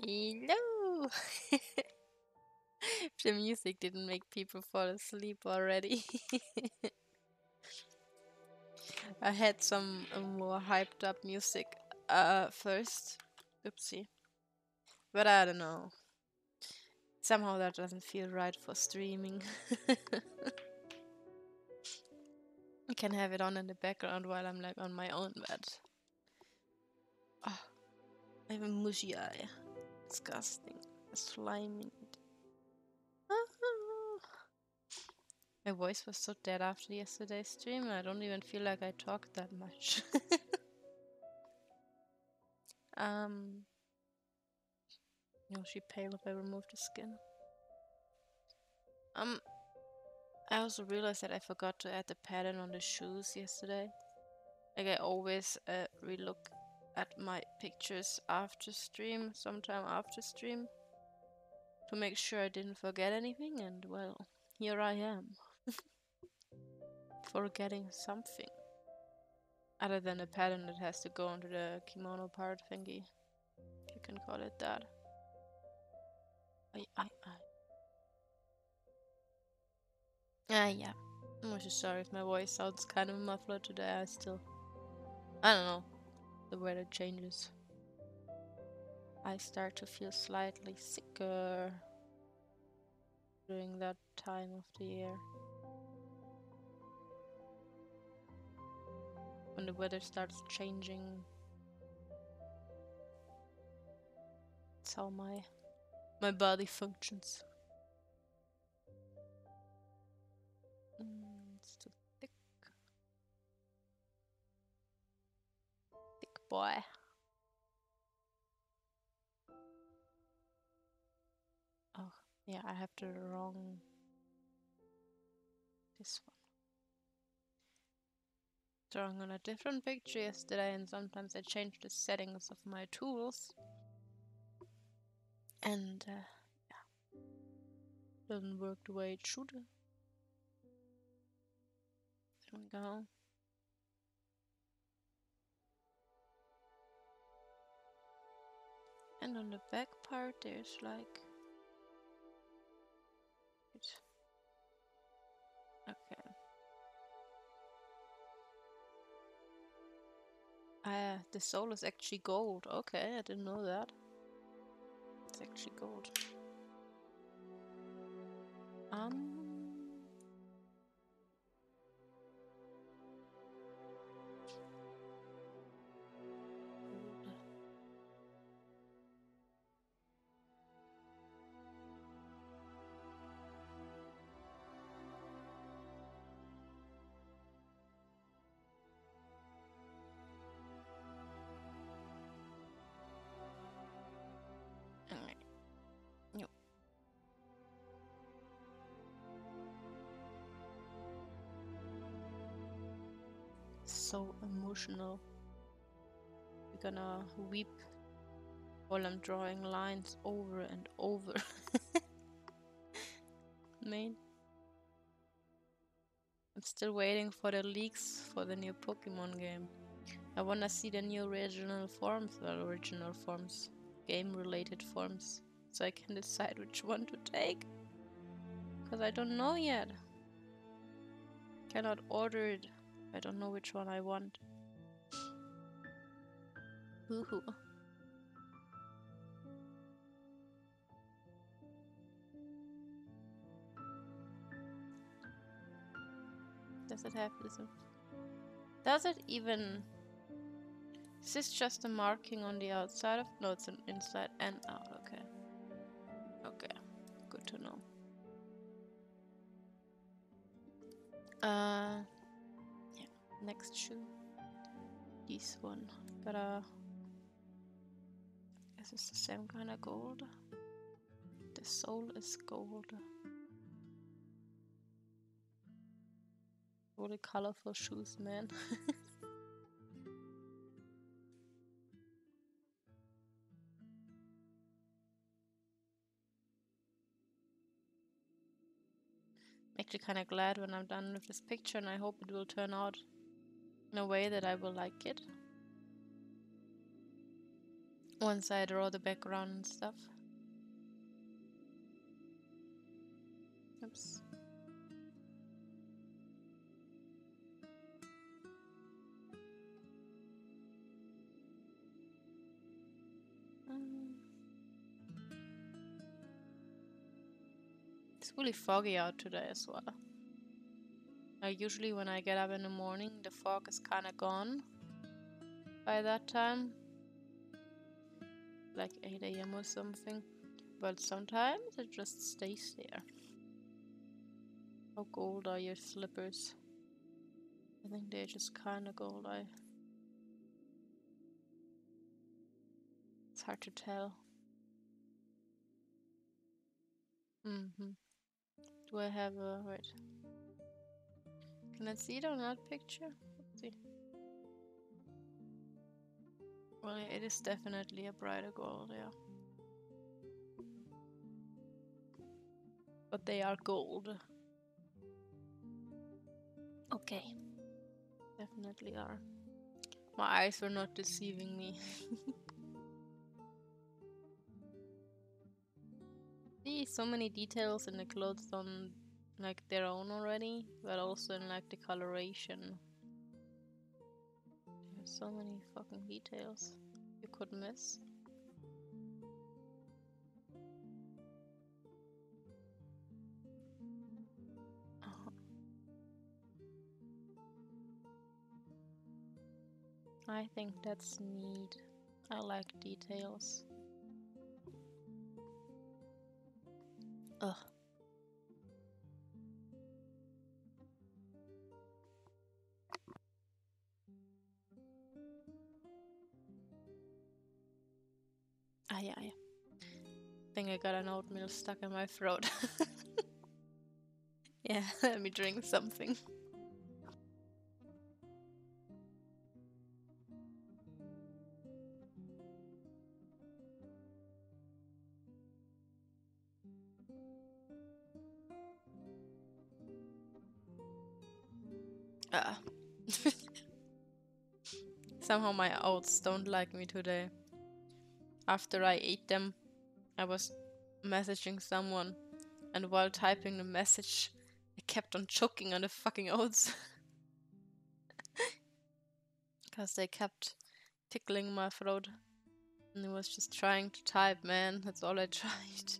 Hello! If the music didn't make people fall asleep already. I had some more hyped up music first. Oopsie. But I don't know. Somehow that doesn't feel right for streaming. I can have it on in the background while I'm like on my own bed. Oh, I have a mushy eye. Disgusting. Slimy. My voice was so dead after yesterday's stream. I don't even feel like I talked that much. She pale if I remove the skin. I also realized that I forgot to add the pattern on the shoes yesterday. Like I always relook at my pictures after stream, sometime after stream, to make sure I didn't forget anything, and well, here I am. Forgetting something. Other than a pattern that has to go into the kimono part thingy. If you can call it that. Yeah. I'm just sorry if my voice sounds kind of muffled today. I don't know. The weather changes. I start to feel slightly sicker during that time of the year. When the weather starts changing. That's how my body functions. It's too thick. Thick boy. Oh, yeah, I have the wrong... This one. Drawing on a different picture yesterday, and sometimes I change the settings of my tools. And, yeah. Doesn't work the way it should. There we go. And on the back part there's like... Okay. The soul is actually gold. Okay, I didn't know that. It's actually gold. So emotional. We're gonna weep while I'm drawing lines over and over. Man. I'm still waiting for the leaks for the new Pokemon game. I wanna see the new original forms, game-related forms, so I can decide which one to take. Because I don't know yet. Cannot order it. I don't know which one I want. Woohoo. Does it have this? Does it even... Is this just a marking on the outside of... No, it's an inside and out. Okay. Okay. Good to know. Yeah. Next shoe. This one. Gotta... Is this the same kind of gold? The sole is gold. Really colorful shoes, man. I'm actually kind of glad when I'm done with this picture, and I hope it will turn out in a way that I will like it. once I draw the background and stuff. Oops. It's really foggy out today as well. Usually when I get up in the morning, the fog is kind of gone by that time. Like 8 AM or something. But sometimes it just stays there. How gold are your slippers? I think they're just kind of gold. It's hard to tell. Do I have a... wait. Can I see it on that picture? Let's see. Well, it is definitely a brighter gold, yeah. But they are gold. Okay. Definitely are. My eyes were not deceiving me. See, so many details in the clothes on like their own already, but also in like the coloration. There's so many fucking details you could miss. I think that's neat. I like details. Ugh. Yeah. I think I got an oatmeal stuck in my throat. Yeah, let me drink something. Somehow my oats don't like me today. After I ate them, I was messaging someone, and while typing the message, I kept on choking on the fucking oats. Because they kept tickling my throat. And I was just trying to type, man. That's all I tried.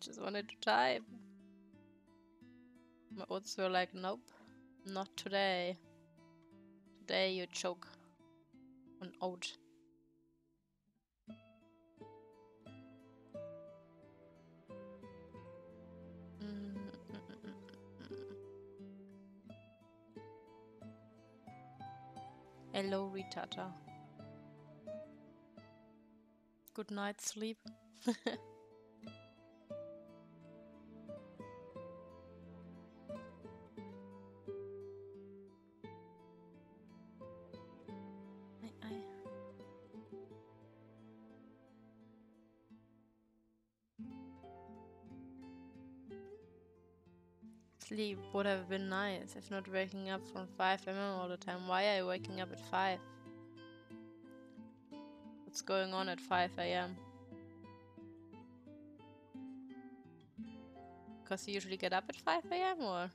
Just wanted to type. My oats were like, nope, not today. Today you choke on oat. Hello, Ritata. Good night sleep. Sleep would have been nice if not waking up from 5 AM all the time. Why are you waking up at 5? What's going on at 5 AM? Because you usually get up at 5 AM or?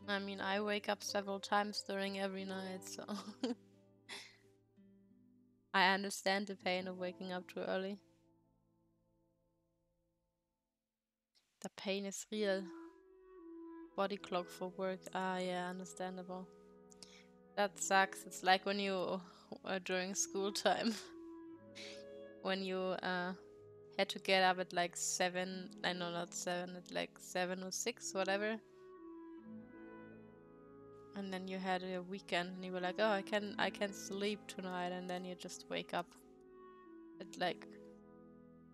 I mean, I wake up several times during every night, so I understand the pain of waking up too early. The pain is real. Body clock for work. Ah, yeah, understandable. That sucks. It's like when you during school time when you had to get up at like 7. I know, not 7. At like 7 or 6, whatever. And then you had a weekend, and you were like, "Oh, I can sleep tonight," and then you just wake up at like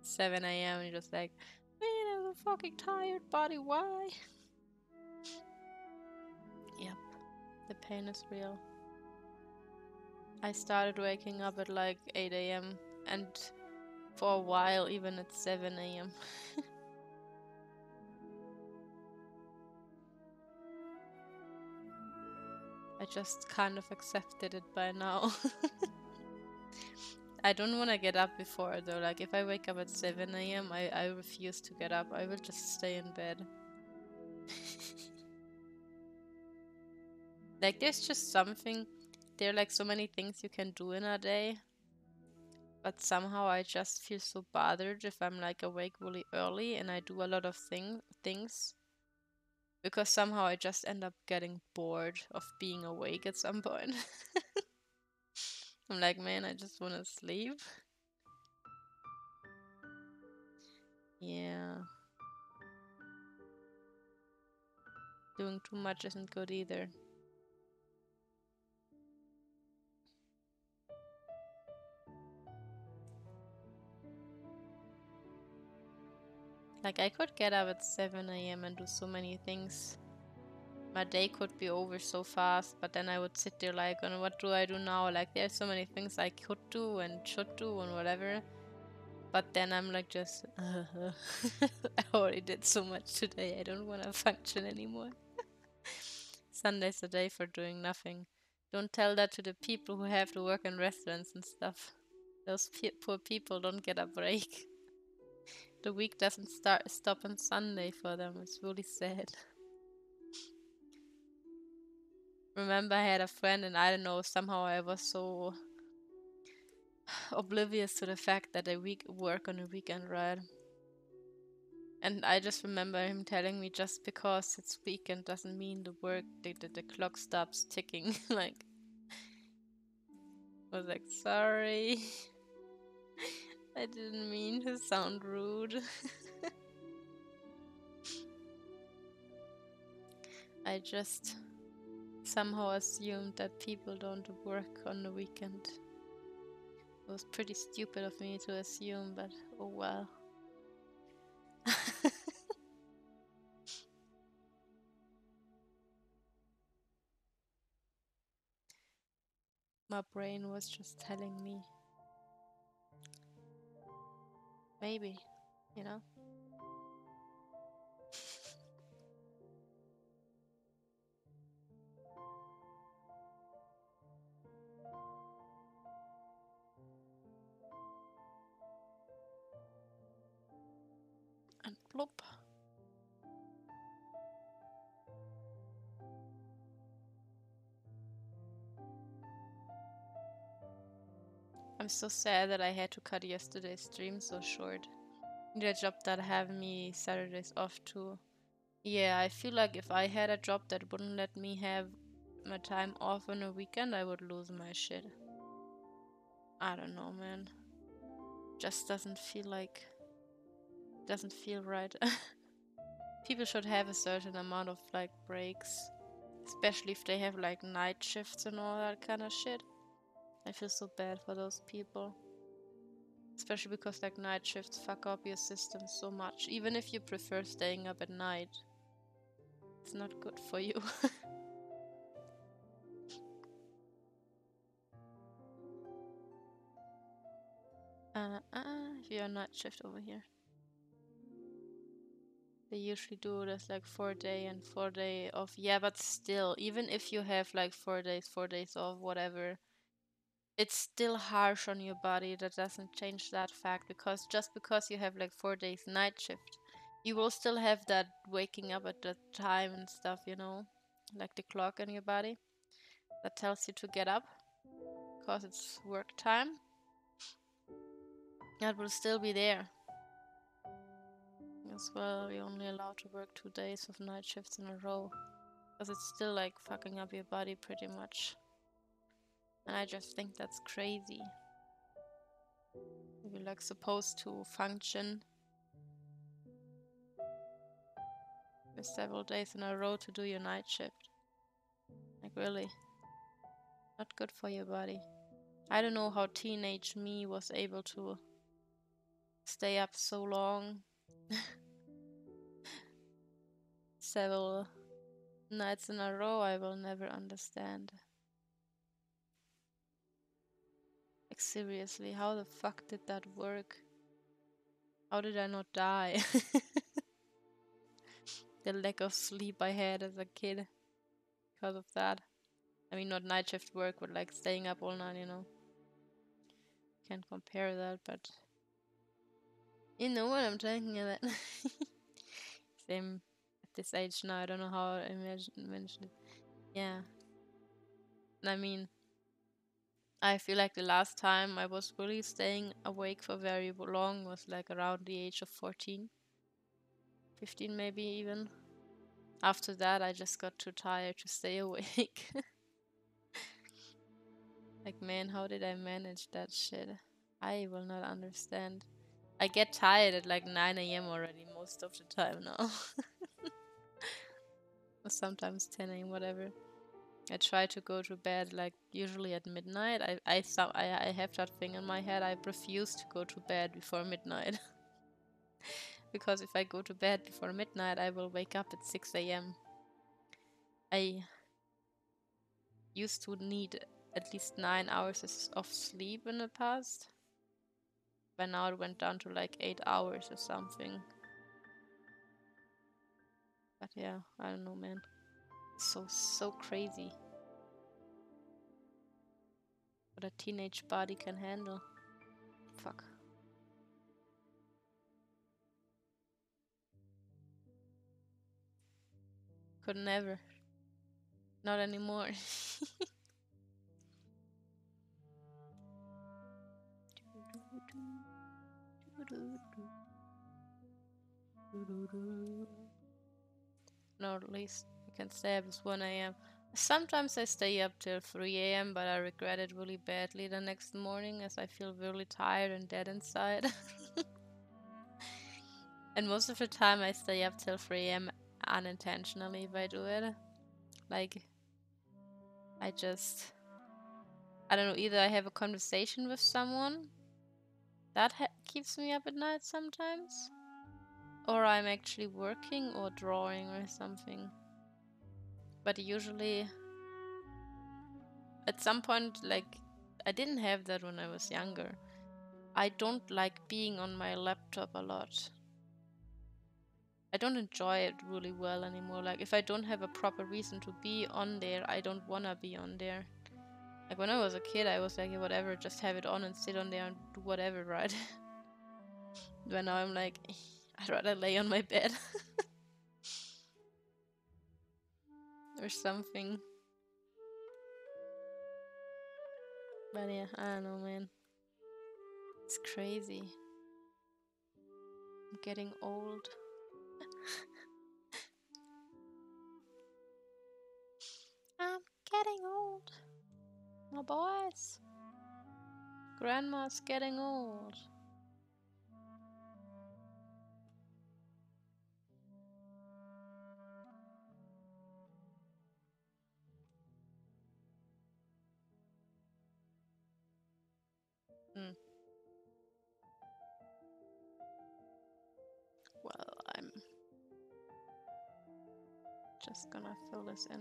7 AM, and you're just like, "Man, I'm a fucking tired body. Why?" Yep, the pain is real. I started waking up at like 8 AM, and for a while even at 7 AM. I just kind of accepted it by now. I don't want to get up before though. Like if I wake up at 7 a.m., I refuse to get up. I will just stay in bed. Like there's just something, there are like so many things you can do in a day, but somehow I just feel so bothered if I'm like awake really early and I do a lot of things because somehow I just end up getting bored of being awake at some point. I'm like, man, I just want to sleep. Yeah. Doing too much isn't good either. Like I could get up at 7 a.m. and do so many things. My day could be over so fast, but then I would sit there like, and what do I do now? Like there's so many things I could do and should do and whatever. But then I'm like just, I already did so much today. I don't want to function anymore. Sunday's the day for doing nothing. Don't tell that to the people who have to work in restaurants and stuff. Those poor people don't get a break. The week doesn't stop on Sunday for them. It's really sad. Remember, I had a friend, and I don't know, somehow I was so oblivious to the fact that I work on a weekend, right? And I just remember him telling me just because it's weekend doesn't mean the clock stops ticking. Like, I was like, sorry. I didn't mean to sound rude. I just somehow assumed that people don't work on the weekend. It was pretty stupid of me to assume, but oh well. My brain was just telling me, maybe, you know? And plop. I'm so sad that I had to cut yesterday's stream so short. The job that have me Saturdays off too. Yeah, I feel like if I had a job that wouldn't let me have my time off on a weekend, I would lose my shit. I don't know, man. Just doesn't feel right. People should have a certain amount of like breaks, especially if they have like night shifts and all that kind of shit. I feel so bad for those people. Especially because like night shifts fuck up your system so much. Even if you prefer staying up at night, it's not good for you. You're night shift over here. They usually do this like 4 day and 4 day off. Yeah, but still, even if you have like 4 days off, whatever, it's still harsh on your body. That doesn't change that fact because just because you have like 4 days night shift, you will still have that waking up at that time and stuff, you know, like the clock in your body that tells you to get up because it's work time. That will still be there. As well, you're only allowed to work 2 days of night shifts in a row because it's still like fucking up your body pretty much. And I just think that's crazy. You're like supposed to function for several days in a row to do your night shift. Like really, not good for your body. I don't know how teenage me was able to stay up so long. Several nights in a row, I will never understand. Like seriously, how the fuck did that work? How did I not die? The lack of sleep I had as a kid because of that. I mean, not night shift work, but like staying up all night, you know. can't compare that, but you know what I'm talking about. Same at this age now. I don't know how I mentioned it. Yeah. I mean, I feel like the last time I was really staying awake for very long was like around the age of 14, 15 maybe even. After that, I just got too tired to stay awake. Like, man, how did I manage that shit? I will not understand. I get tired at like 9 a.m. already most of the time now. Or sometimes 10 a.m., whatever. I try to go to bed like usually at midnight. I have that thing in my head. I refuse to go to bed before midnight. Because if I go to bed before midnight, I will wake up at 6 a.m. I used to need at least 9 hours of sleep in the past. But now it went down to like 8 hours or something. But yeah, I don't know, man. So crazy. What a teenage body can handle. Fuck. Could never. Not anymore. No, at least I can stay up at 1 a.m. Sometimes I stay up till 3 a.m., but I regret it really badly the next morning as I feel really tired and dead inside. And most of the time I stay up till 3 a.m. unintentionally if I do it. Like, I don't know, either I have a conversation with someone that keeps me up at night sometimes, or I'm actually working or drawing or something. But usually, at some point, like, I didn't have that when I was younger. I don't like being on my laptop a lot. I don't enjoy it really well anymore. Like, if I don't have a proper reason to be on there, I don't wanna be on there. Like, when I was a kid, I was like, yeah, whatever, just have it on and sit on there and do whatever, right? But now I'm like, I'd rather lay on my bed. Or something. But yeah, I don't know, man. It's crazy. I'm getting old. I'm getting old. My boys. Grandma's getting old. Well, I'm just gonna fill this in.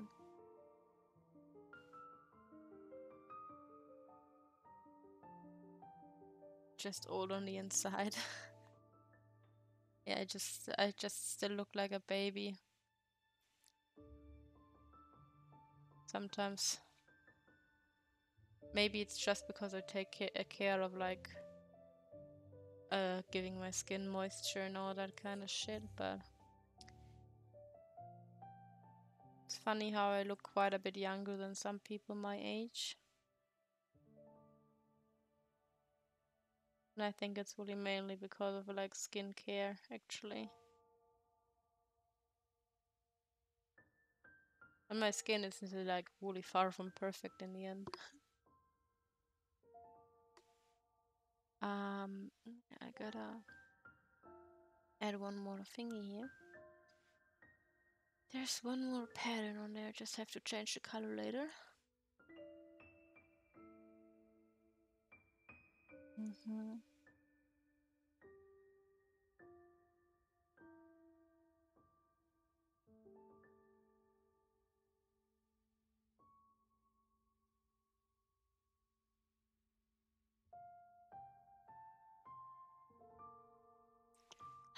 Just old on the inside. Yeah, I just still look like a baby. Sometimes. Maybe it's just because I take care of like giving my skin moisture and all that kind of shit, but it's funny how I look quite a bit younger than some people my age. And I think it's really mainly because of like skincare, actually. And my skin is like really far from perfect in the end. I gotta add one more thingy here. There's one more pattern on there, just have to change the color later.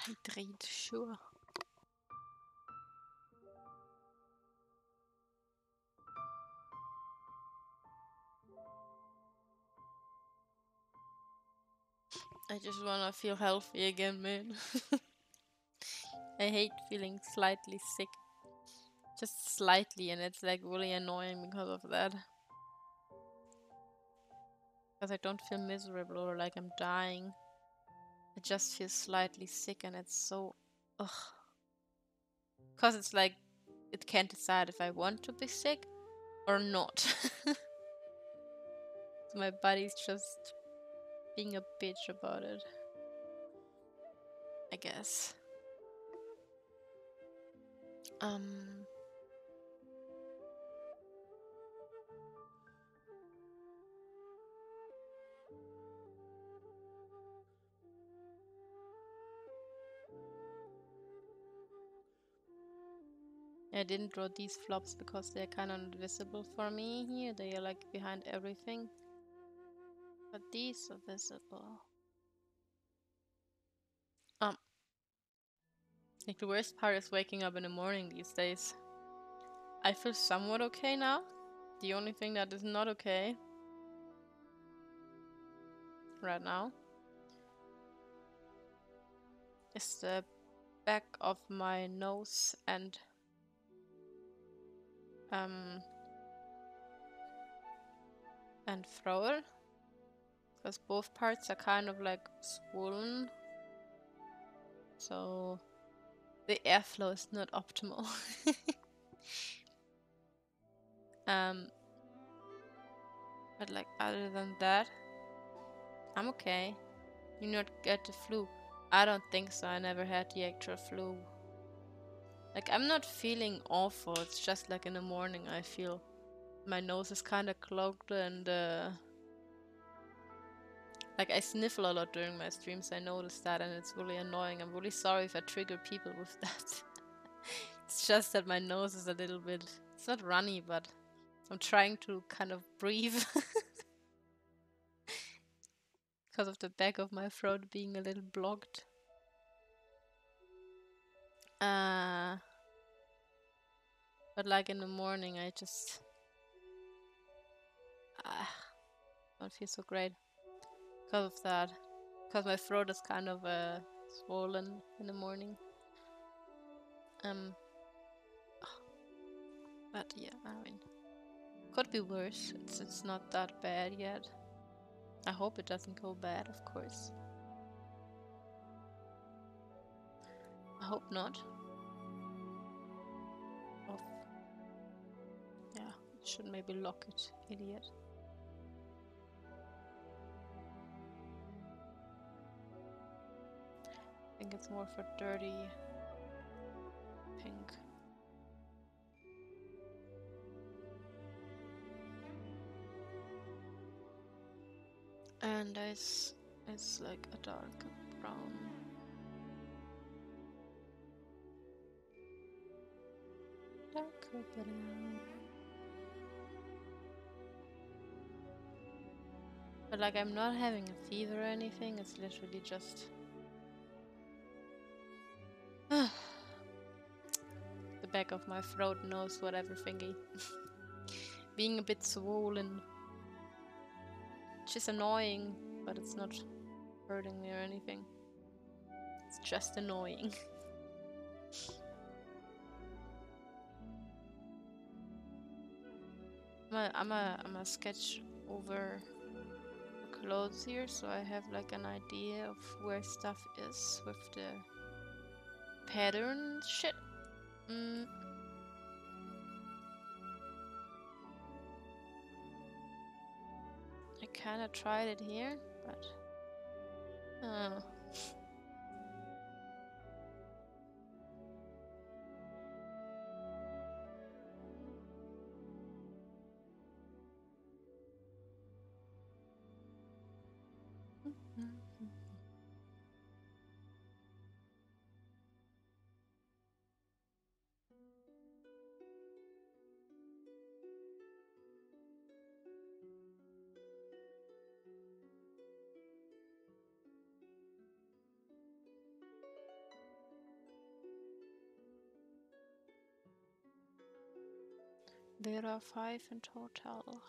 Hydrate, sure. I just wanna feel healthy again, man. I hate feeling slightly sick. Just slightly, and it's like really annoying because of that. Because I don't feel miserable or like I'm dying. I just feel slightly sick, and it's so... ugh. Because it's like, it can't decide if I want to be sick or not. So my body's just being a bitch about it, I guess. I didn't draw these flops because they're kind of invisible for me here. They are like behind everything. But these are visible. Like the worst part is waking up in the morning these days. I feel somewhat okay now. The only thing that is not okay right now is the back of my nose and throat, because both parts are kind of like swollen, so the airflow is not optimal. But like other than that, I'm okay. You not get the flu? I don't think so. I never had the actual flu. Like, I'm not feeling awful. It's just like in the morning I feel my nose is kind of clogged and like I sniffle a lot during my streams. I noticed that and it's really annoying. I'm really sorry if I trigger people with that. It's just that my nose is a little bit, it's not runny, but I'm trying to kind of breathe because of the back of my throat being a little blocked. But like in the morning I just don't feel so great because of that. Because my throat is kind of swollen in the morning. But yeah, I mean, could be worse. It's not that bad yet. I hope it doesn't go bad, of course. I hope not. Oh, yeah, should maybe lock it, idiot. I think it's more for dirty pink. And it's like a dark brown. Darker brown. But like I'm not having a fever or anything, it's literally just the back of my throat, nose, whatever thingy. Being a bit swollen. Which is annoying, but it's not hurting me or anything. It's just annoying. I'm a sketch over the clothes here, so I have like an idea of where stuff is with the pattern shit. I kinda tried it here, but there are 5 in total.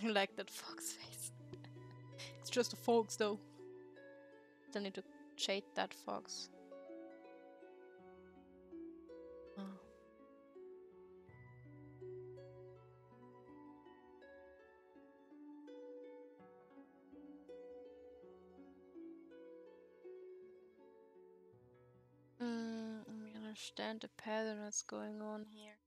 Like that fox face. It's just a fox though. Still need to shade that fox. Oh. I understand the pattern that's going on here.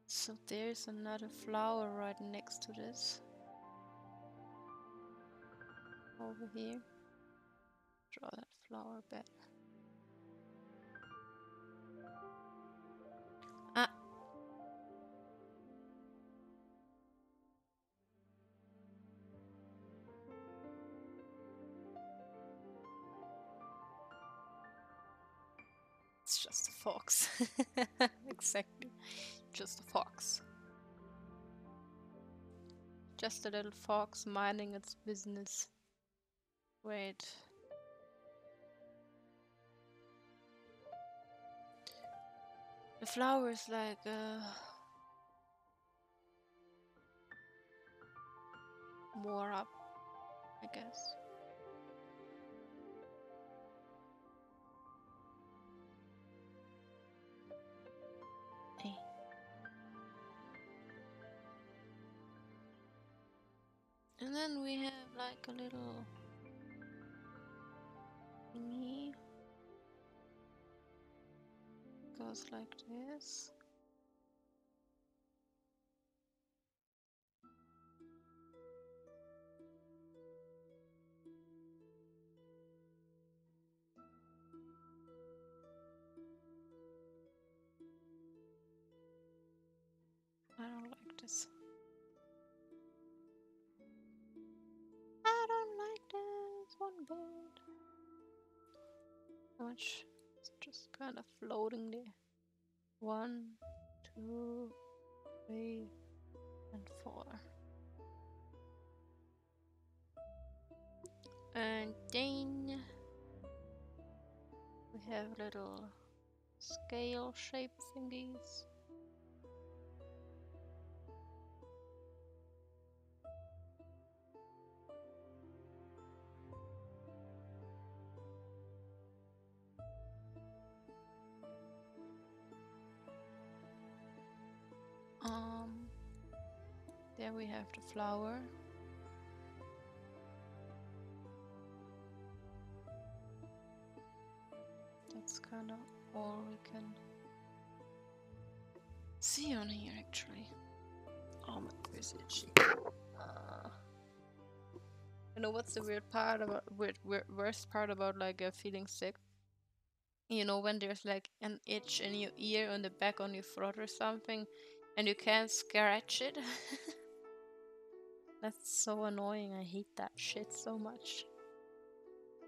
So there's another flower right next to this. Over here. Draw that flower better. Ah! It's just a fox. Exactly. Just a fox. Just a little fox minding its business. Wait. The flower is like more up, I guess. Hey. And then we have like a little thingy. Goes like this. I don't like this. I don't like this one bit. Much. It's just kind of floating there. 1, 2, 3, and 4. And then we have little scale shape thingies. There we have the flower. That's kind of all we can see on here, actually. Oh my goodness, itchy. You know what's the weird part about worst part about like feeling sick? You know when there's like an itch in your ear, on the back, on your throat or something, and you can't scratch it. That's so annoying. I hate that shit so much.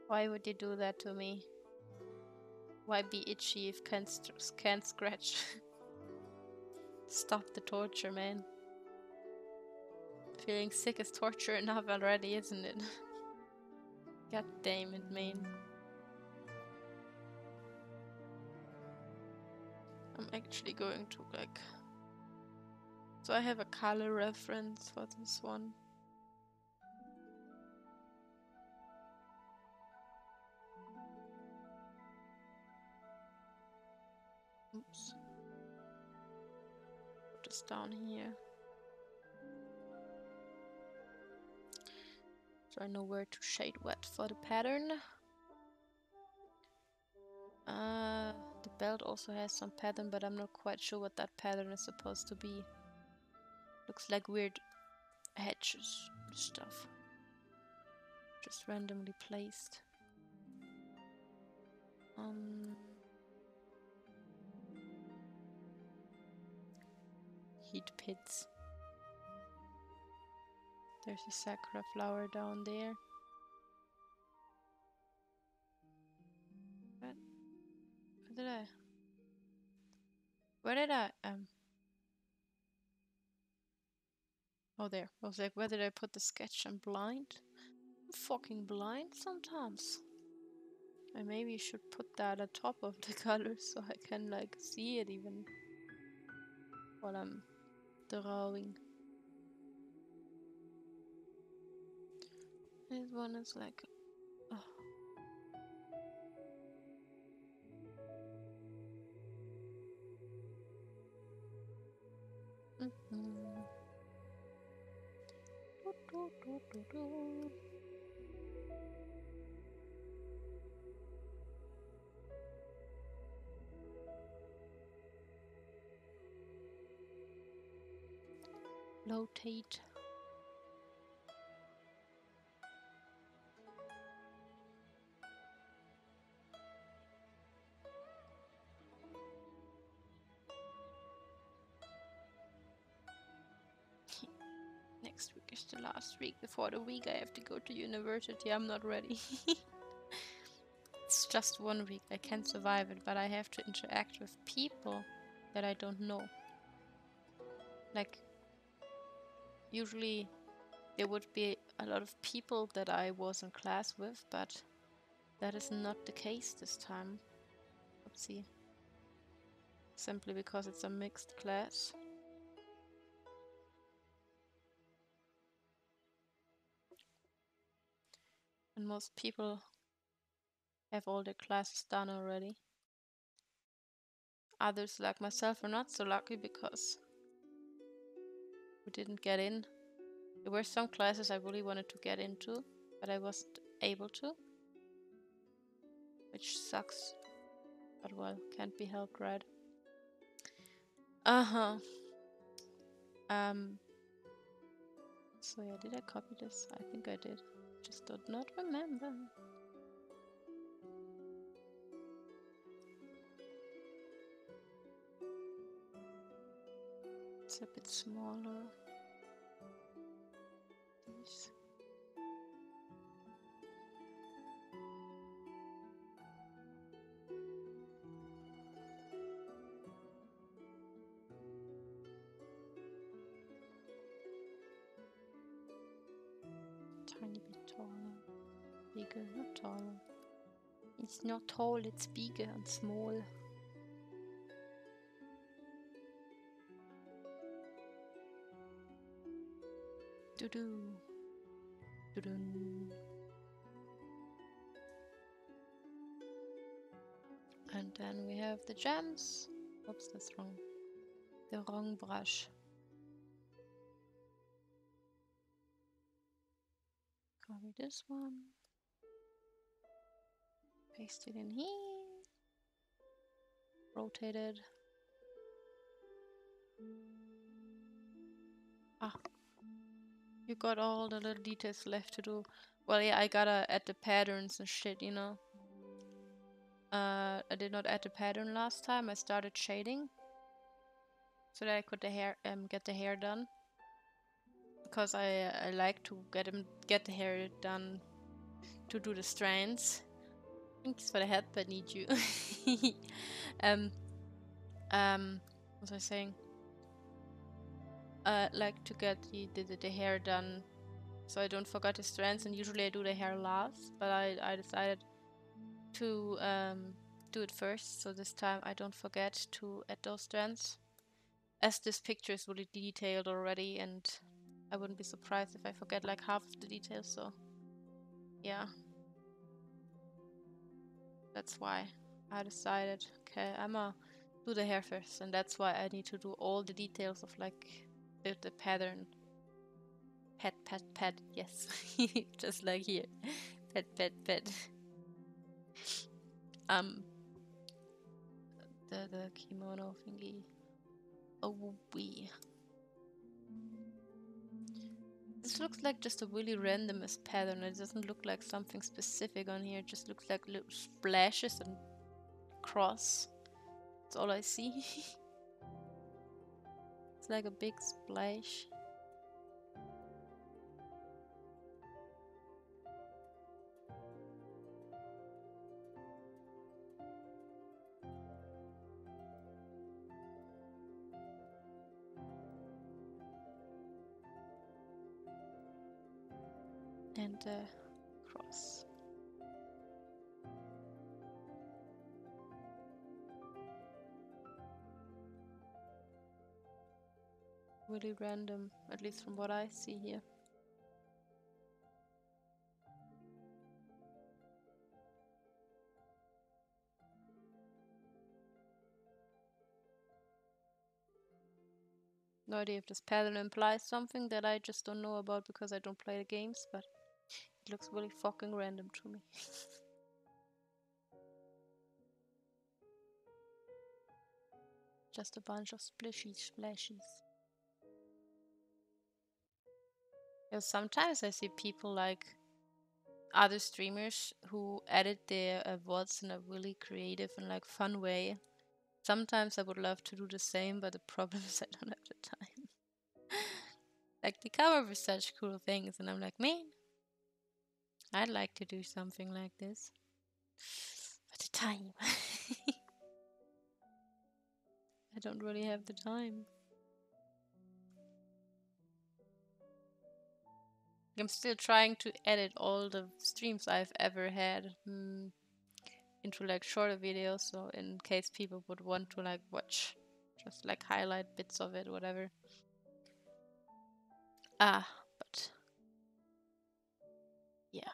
Why would you do that to me? Why be itchy if can't scratch? Stop the torture, man. Feeling sick is torture enough already, isn't it? God damn it, man. I'm actually going to like... So I have a color reference for this one. Oops. Put this down here. So I know where to shade what for the pattern. The belt also has some pattern, but I'm not quite sure what that pattern is supposed to be. Looks like weird hedges stuff. Just randomly placed. Heat pits. There's a sakura flower down there. What? Where did I Oh, there. I was like, where did I put the sketch? I'm blind. I'm fucking blind sometimes. I maybe should put that on top of the colors so I can like see it even while I'm drawing. This one is like, oh. Rotate. Next week is the last week before the week I have to go to university. I'm not ready. It's just 1 week. I can survive it, but I have to interact with people that I don't know. Like, usually there would be a lot of people that I was in class with, but that is not the case this time. Oopsie. Simply because it's a mixed class. And most people have all their classes done already. Others, like myself, are not so lucky because we didn't get in. There were some classes I really wanted to get into, but I wasn't able to. Which sucks. But well, can't be helped, right? Uh-huh. So yeah, did I copy this? I think I did. Just did not remember. It's a bit smaller. These. Tiny bit taller. Bigger, not taller. It's not tall, it's bigger and small. Doo-doo. Doo-doo. And then we have the gems. Oops, that's wrong. The wrong brush. Copy this one. Paste it in here. Rotate it. Ah. You got all the little details left to do. Well, yeah, I gotta add the patterns and shit, you know. I did not add the pattern last time. I started shading so that I could get the hair done. Because I like to get the hair done to do the strands. Thanks for the help, I need you. What was I saying? Like to get the hair done so I don't forget the strands, and usually I do the hair last, but I decided to do it first, so this time I don't forget to add those strands. As this picture is really detailed already, and I wouldn't be surprised if I forget like half of the details, so yeah. That's why I decided, okay, I'ma do the hair first, and that's why I need to do all the details of like the pattern. Pet, yes. Just like here. Pet. The kimono thingy. Oh, wee. This looks like just a really randomest pattern. It doesn't look like something specific on here. It just looks like little splashes and cross. That's all I see. It's like a big splash. And cross. Really random, at least from what I see here. No idea if this pattern implies something that I just don't know about because I don't play the games, but it looks really fucking random to me. Just a bunch of splashies. Yeah, sometimes I see people like other streamers who edit their VODs in a really creative and like fun way. Sometimes I would love to do the same, but the problem is I don't have the time. Like they come up with such cool things, and I'm like, man, I'd like to do something like this, but the time. I don't really have the time. I'm still trying to edit all the streams I've ever had into like shorter videos, so in case people would want to like watch, just like highlight bits of it, whatever. But yeah.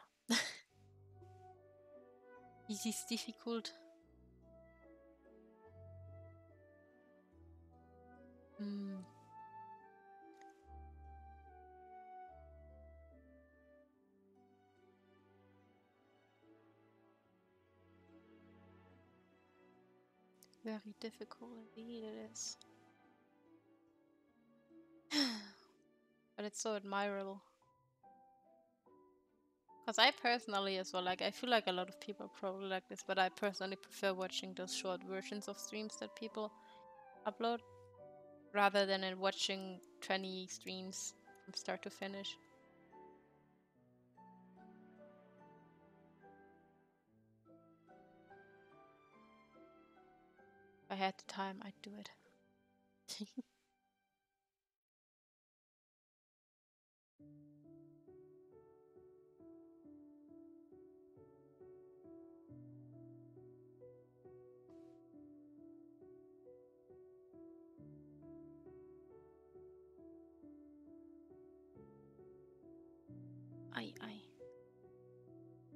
This is difficult. Very difficult indeed it is. But it's so admirable. Because I personally as well, like I feel like a lot of people probably like this, but I personally prefer watching those short versions of streams that people upload rather than watching 20 streams from start to finish. If I had the time, I'd do it. I.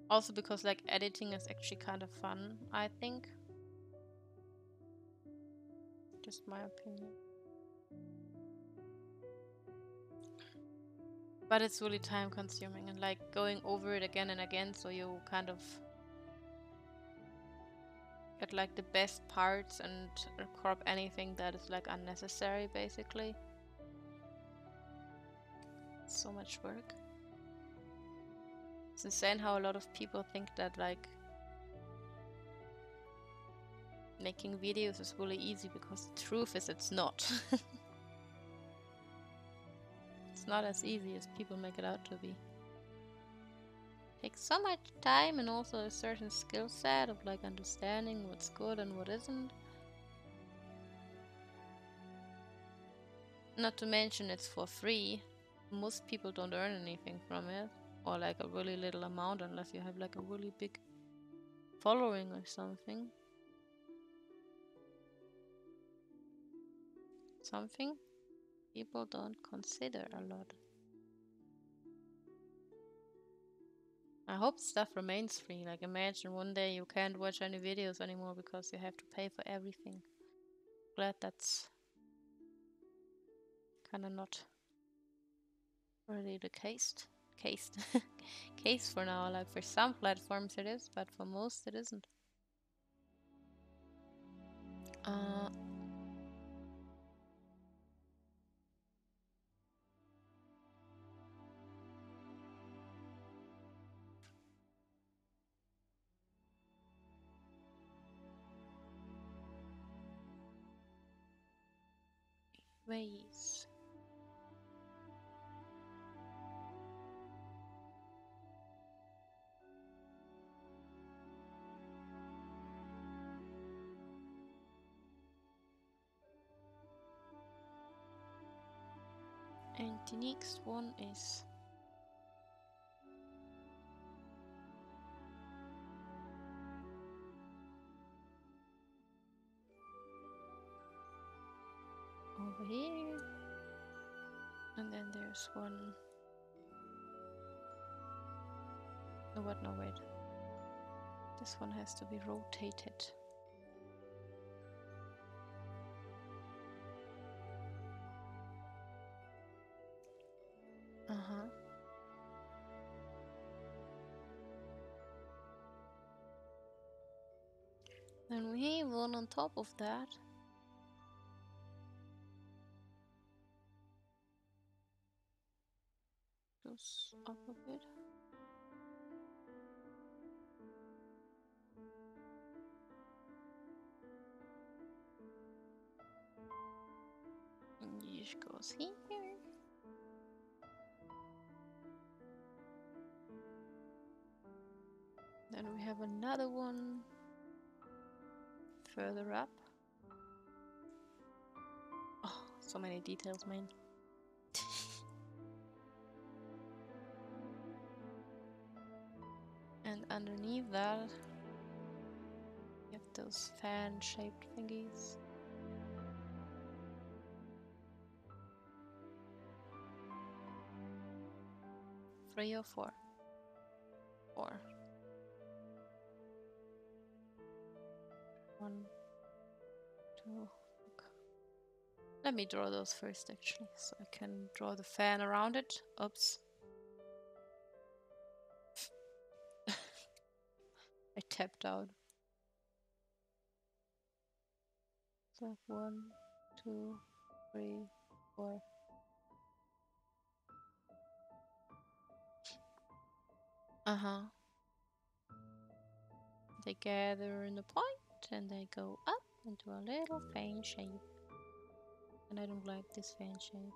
Also because like editing is actually kind of fun, I think. Just my opinion. But it's really time consuming and like going over it again and again, so you kind of get like the best parts and crop anything that is like unnecessary basically. It's so much work. It's insane how a lot of people think that like making videos is really easy, because the truth is it's not. It's not as easy as people make it out to be. It takes so much time and also a certain skill set of like understanding what's good and what isn't. Not to mention it's for free. Most people don't earn anything from it, or like a really little amount, unless you have like a really big following or something. Something people don't consider a lot. I hope stuff remains free. Like imagine one day you can't watch any videos anymore because you have to pay for everything. Glad that's kinda not really the case. Case for now. Like for some platforms it is, but for most it isn't. Ways. And the next one is over here. And then there's one. No, what? No, wait. This one has to be rotated. Then we have one on top of that. Goes up a bit. And this goes here. Then we have another one further up. Oh, so many details, man. And underneath that, you have those fan-shaped thingies. 3 or 4? 4. 1, 2. Okay. Let me draw those first, actually, so I can draw the fan around it. Oops. I tapped out. So 1, 2, 3, 4. They gather in the point and they go up into a little fan shape. And I don't like this fan shape.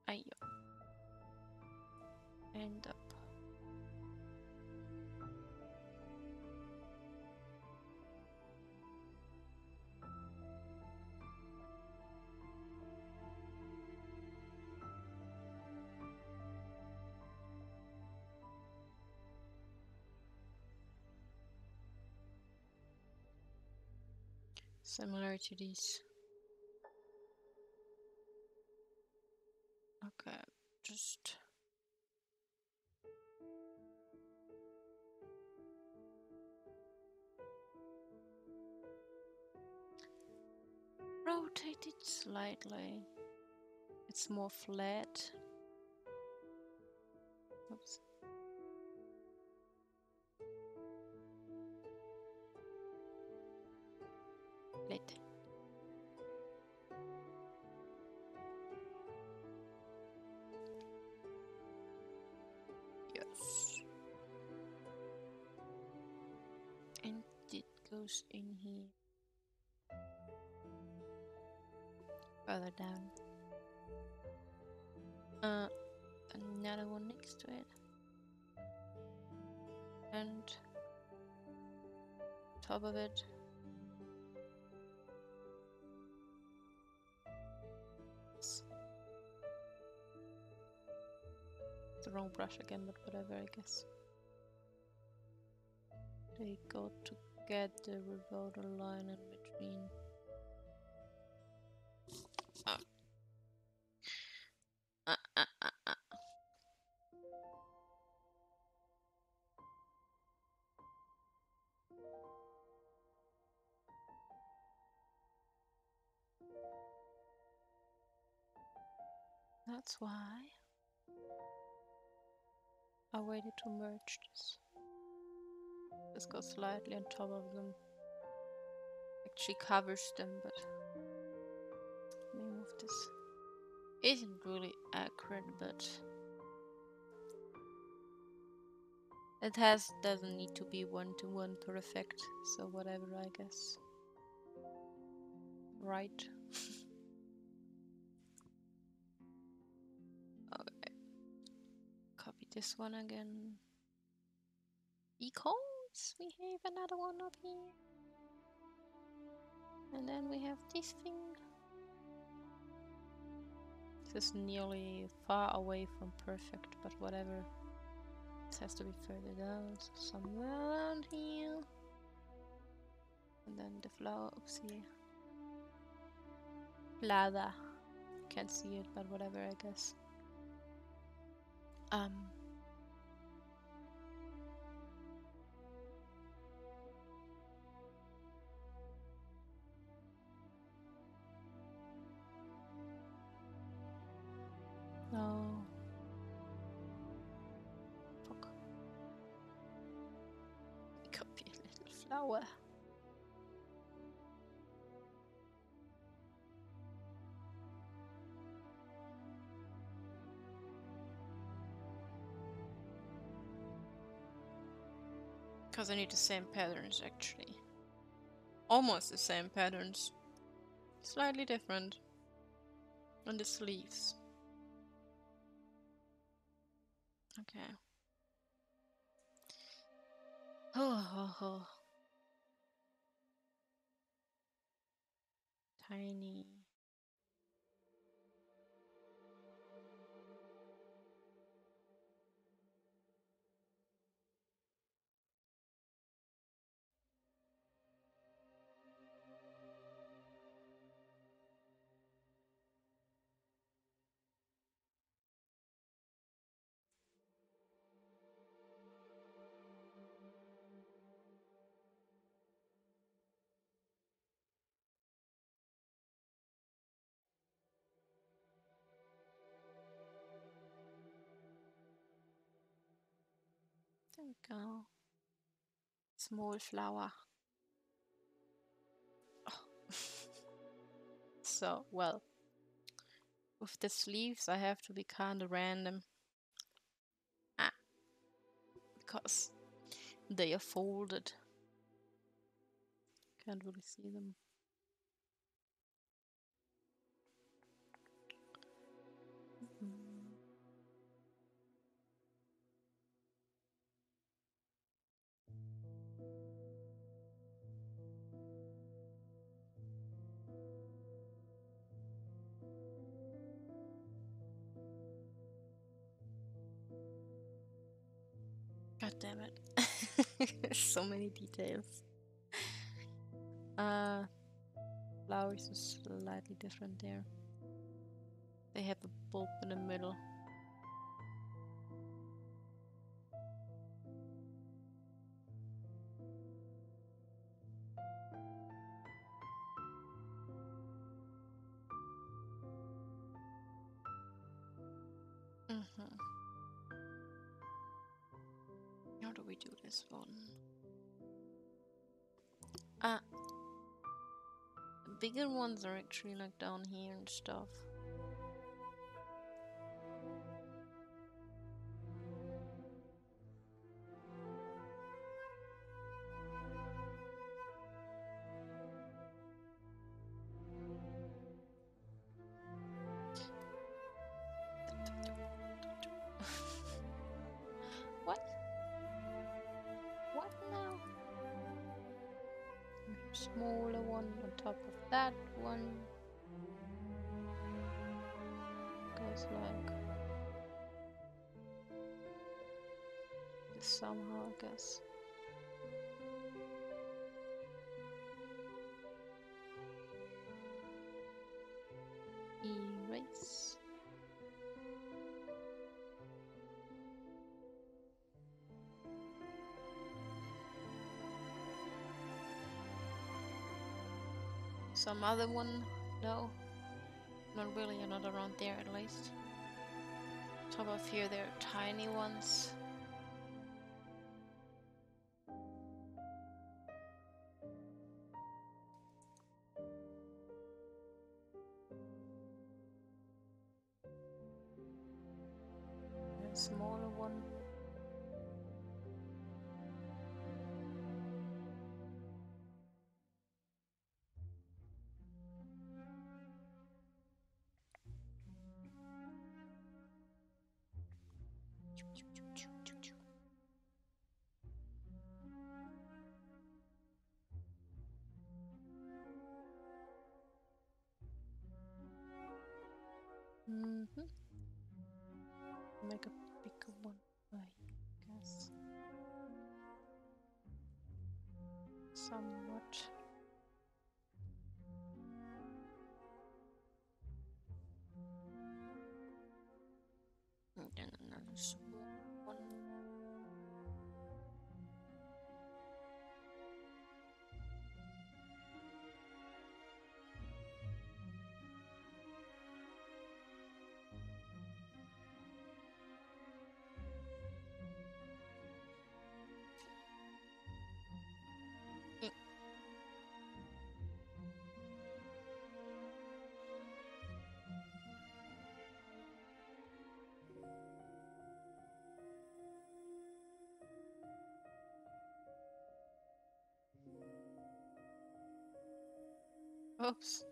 Ayo. And up. Similar to these. Okay, just rotate it slightly. It's more flat. Oops. Flat. Yes. And it goes in here. Further down. Another one next to it. And top of it. The wrong brush again, but whatever, I guess. They go together without a line in between. That's why I waited to merge this. This goes slightly on top of them. Actually covers them, but let me move this. Isn't really accurate, but it doesn't need to be one-to-one perfect, so whatever, I guess. Right. Okay. Copy this one again. Because we have another one up here. And then we have this thing. This is nearly far away from perfect, but whatever. This has to be further down, so somewhere around here. And then the flower, oops, here. Flower. Can't see it, but whatever, I guess. flower. Because I need the same patterns actually. Almost the same patterns. Slightly different on the sleeves. Okay. Oh. Tiny. There we go. Small flower. Oh. So, well, with the sleeves I have to be kind of random. Because they are folded. Can't really see them. God damn it. So many details. Flowers is slightly different there. They have a bulb in the middle. How do we do this one? The bigger ones are actually like down here and stuff. What? What now? Smaller one on top of that one. Goes like this somehow, I guess. Erase. Some other one? No. Not really, not around there at least. Top of here there are tiny ones. And a smaller one. Make a bigger one, I guess. Somewhat. And then another small one. Oops.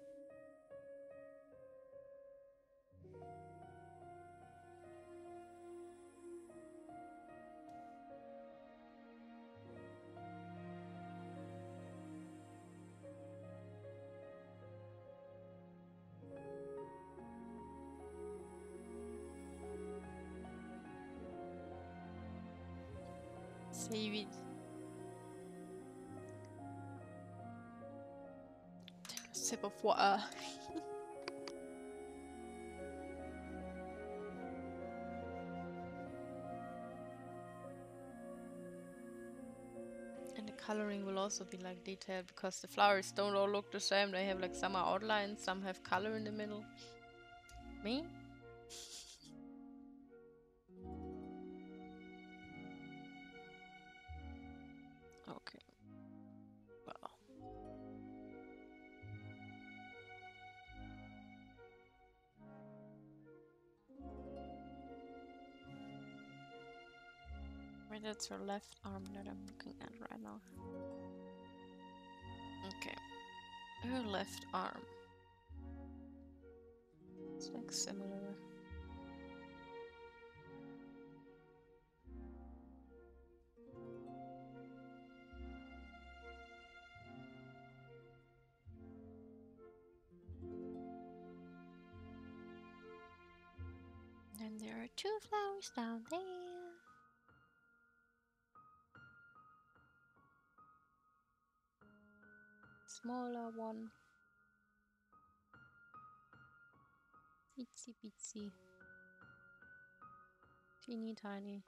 Save it. Take a sip of water. And the coloring will also be like detailed because the flowers don't all look the same. They have like some are outlines, some have color in the middle. Me? Okay. Well. Right, that's her left arm that I'm looking at right now. Okay. Her left arm. It's like similar. And there are two flowers down there. Smaller one. Itsy bitsy. Teeny tiny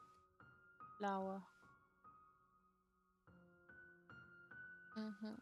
flower. Mm-hmm.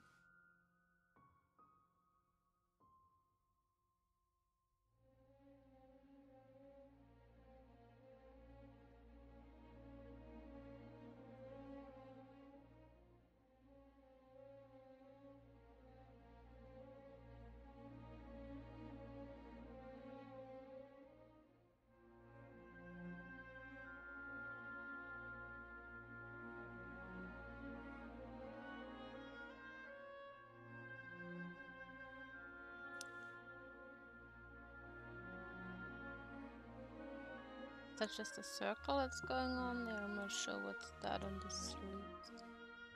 That's just a circle that's going on there. I'm not sure what's that on the sleeve.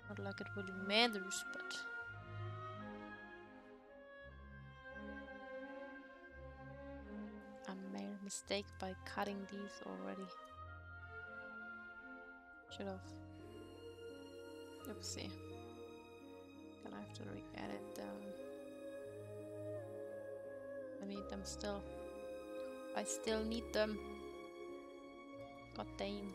Not like it really matters, but I made a mistake by cutting these already. Should have. Oopsie. Gonna have to re-edit them. I need them still. I still need them. God damn.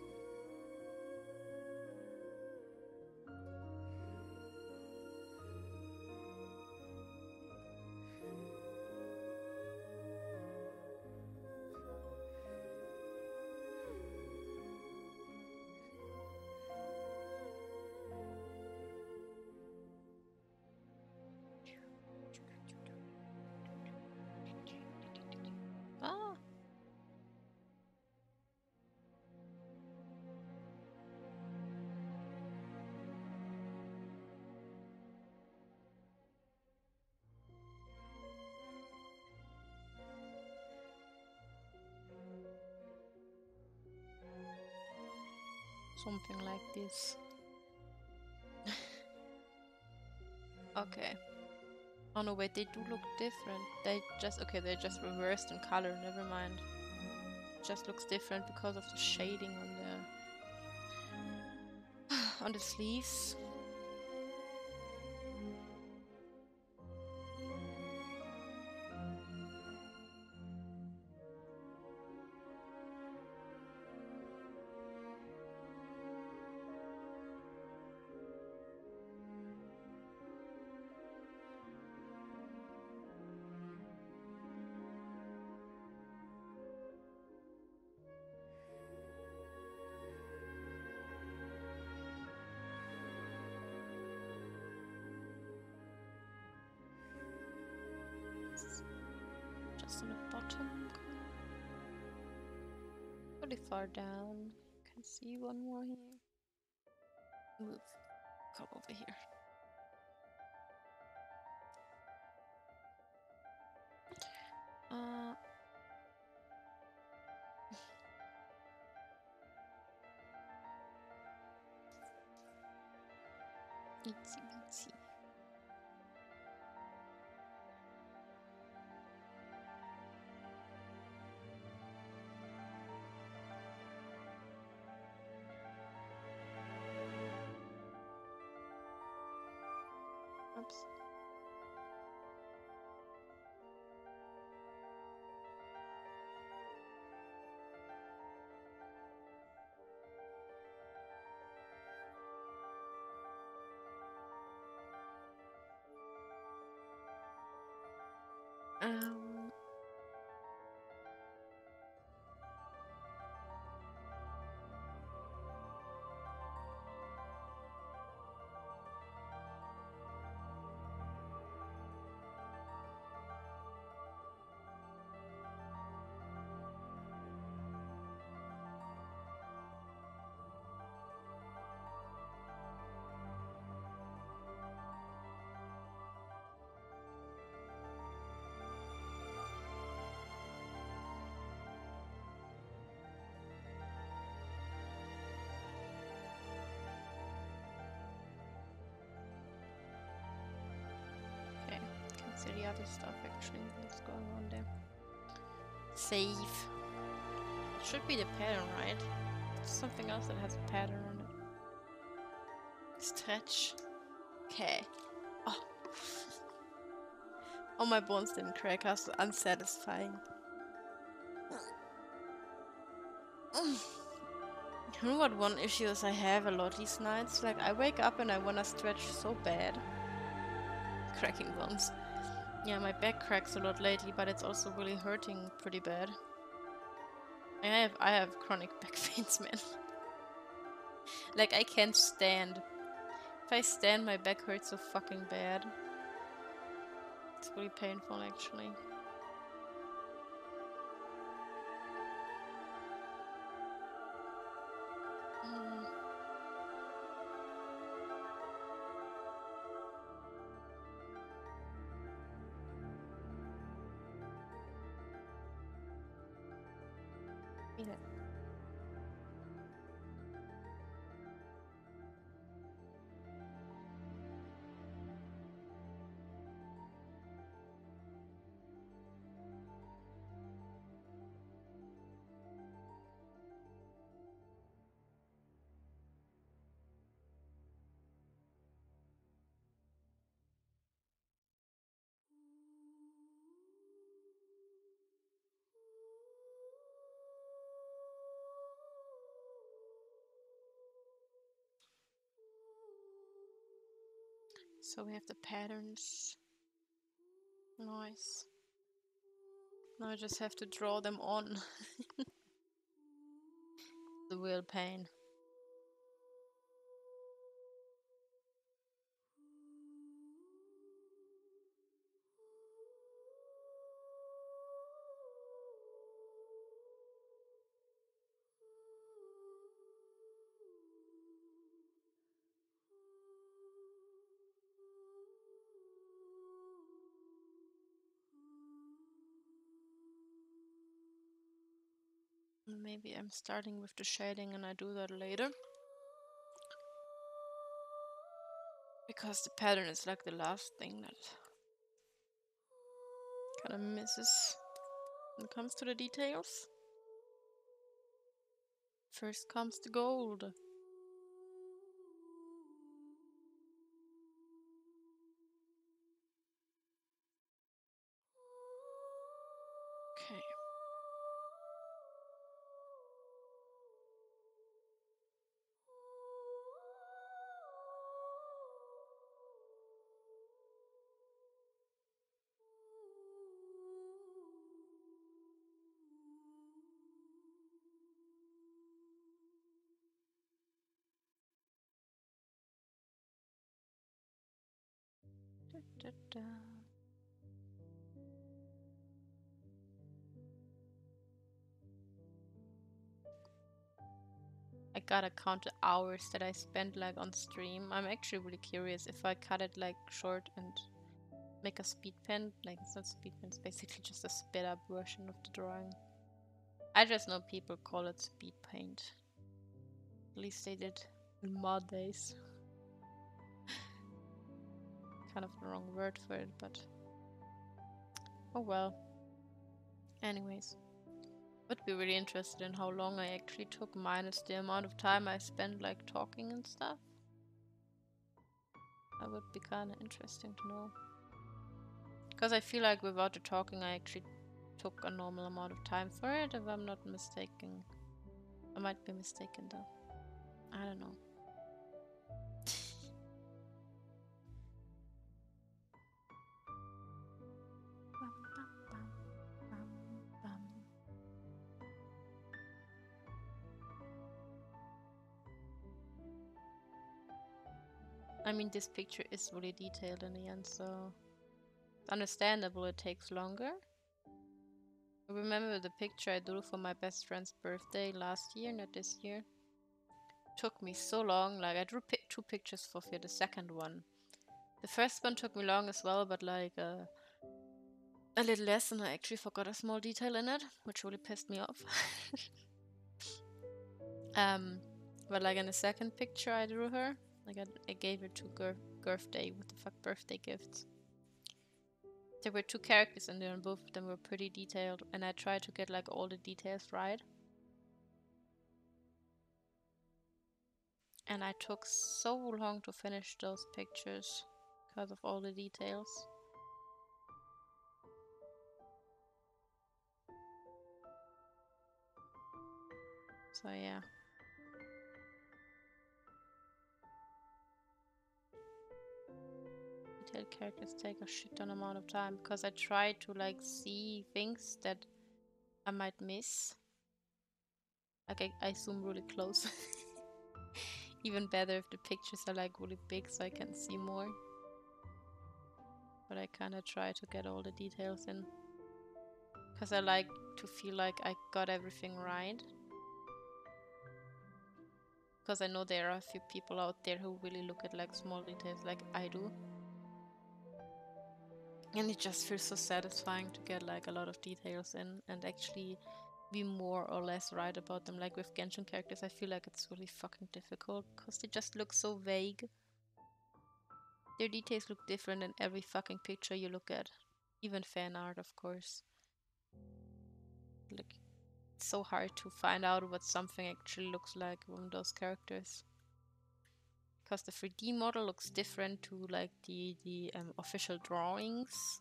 Ah! Something like this. Okay. Oh no, wait, they do look different. They're just reversed in color, never mind. It just looks different because of the shading on the sleeves. Just on the bottom. Pretty far down. Can see one more here. Move. Come over here. Itsy bitsy. Oops. Um, okay, can see the other stuff actually that's going on there. Save. It should be the pattern, right? Something else that has a pattern on it. Stretch. Okay. Oh. Oh, my bones didn't crack. How so unsatisfying. You know what one issue is I have a lot these nights? Like, I wake up and I wanna stretch so bad. Cracking bones. Yeah, my back cracks a lot lately, but it's also really hurting pretty bad. I have chronic back pains, man. Like, I can't stand. If I stand, my back hurts so fucking bad. It's really painful, actually. Yeah. So we have the patterns. Nice. Now I just have to draw them on. The real pain. Maybe I'm starting with the shading and I do that later. Because the pattern is like the last thing that kind of misses when it comes to the details. First comes the gold. Okay. Da, da, da. I gotta count the hours that I spent like on stream. I'm actually really curious if I cut it like short and make a speed pen. Like, it's not speed pen, it's basically just a sped up version of the drawing. I just know people call it speed paint. At least they did in mod days. kind of the wrong word for it, but oh well. Anyways, would be really interested in how long I actually took minus the amount of time I spent like talking and stuff. That would be kind of interesting to know. Because I feel like without the talking I actually took a normal amount of time for it, if I'm not mistaken. I might be mistaken though. I don't know. I mean, this picture is really detailed in the end, so it's understandable it takes longer. I remember the picture I drew for my best friend's birthday last year, not this year. It took me so long. Like, I drew two pictures for the second one. The first one took me long as well, but like a little less, and I actually forgot a small detail in it, which really pissed me off. But like in the second picture I drew her, like I gave her two birthday, what the fuck, birthday gifts. There were two characters in there and both of them were pretty detailed, and I tried to get like all the details right. And I took so long to finish those pictures because of all the details. So yeah. Detailed characters take a shit ton amount of time because I try to like see things that I might miss. Like I zoom really close. Even better if the pictures are like really big so I can see more. But I kind of try to get all the details in. Because I like to feel like I got everything right. Because I know there are a few people out there who really look at like small details like I do. And it just feels so satisfying to get like a lot of details in and actually be more or less right about them. Like with Genshin characters, I feel like it's really fucking difficult because they just look so vague. Their details look different in every fucking picture you look at. Even fan art, of course. Like, it's so hard to find out what something actually looks like from those characters. Because the 3D model looks different to like the official drawings.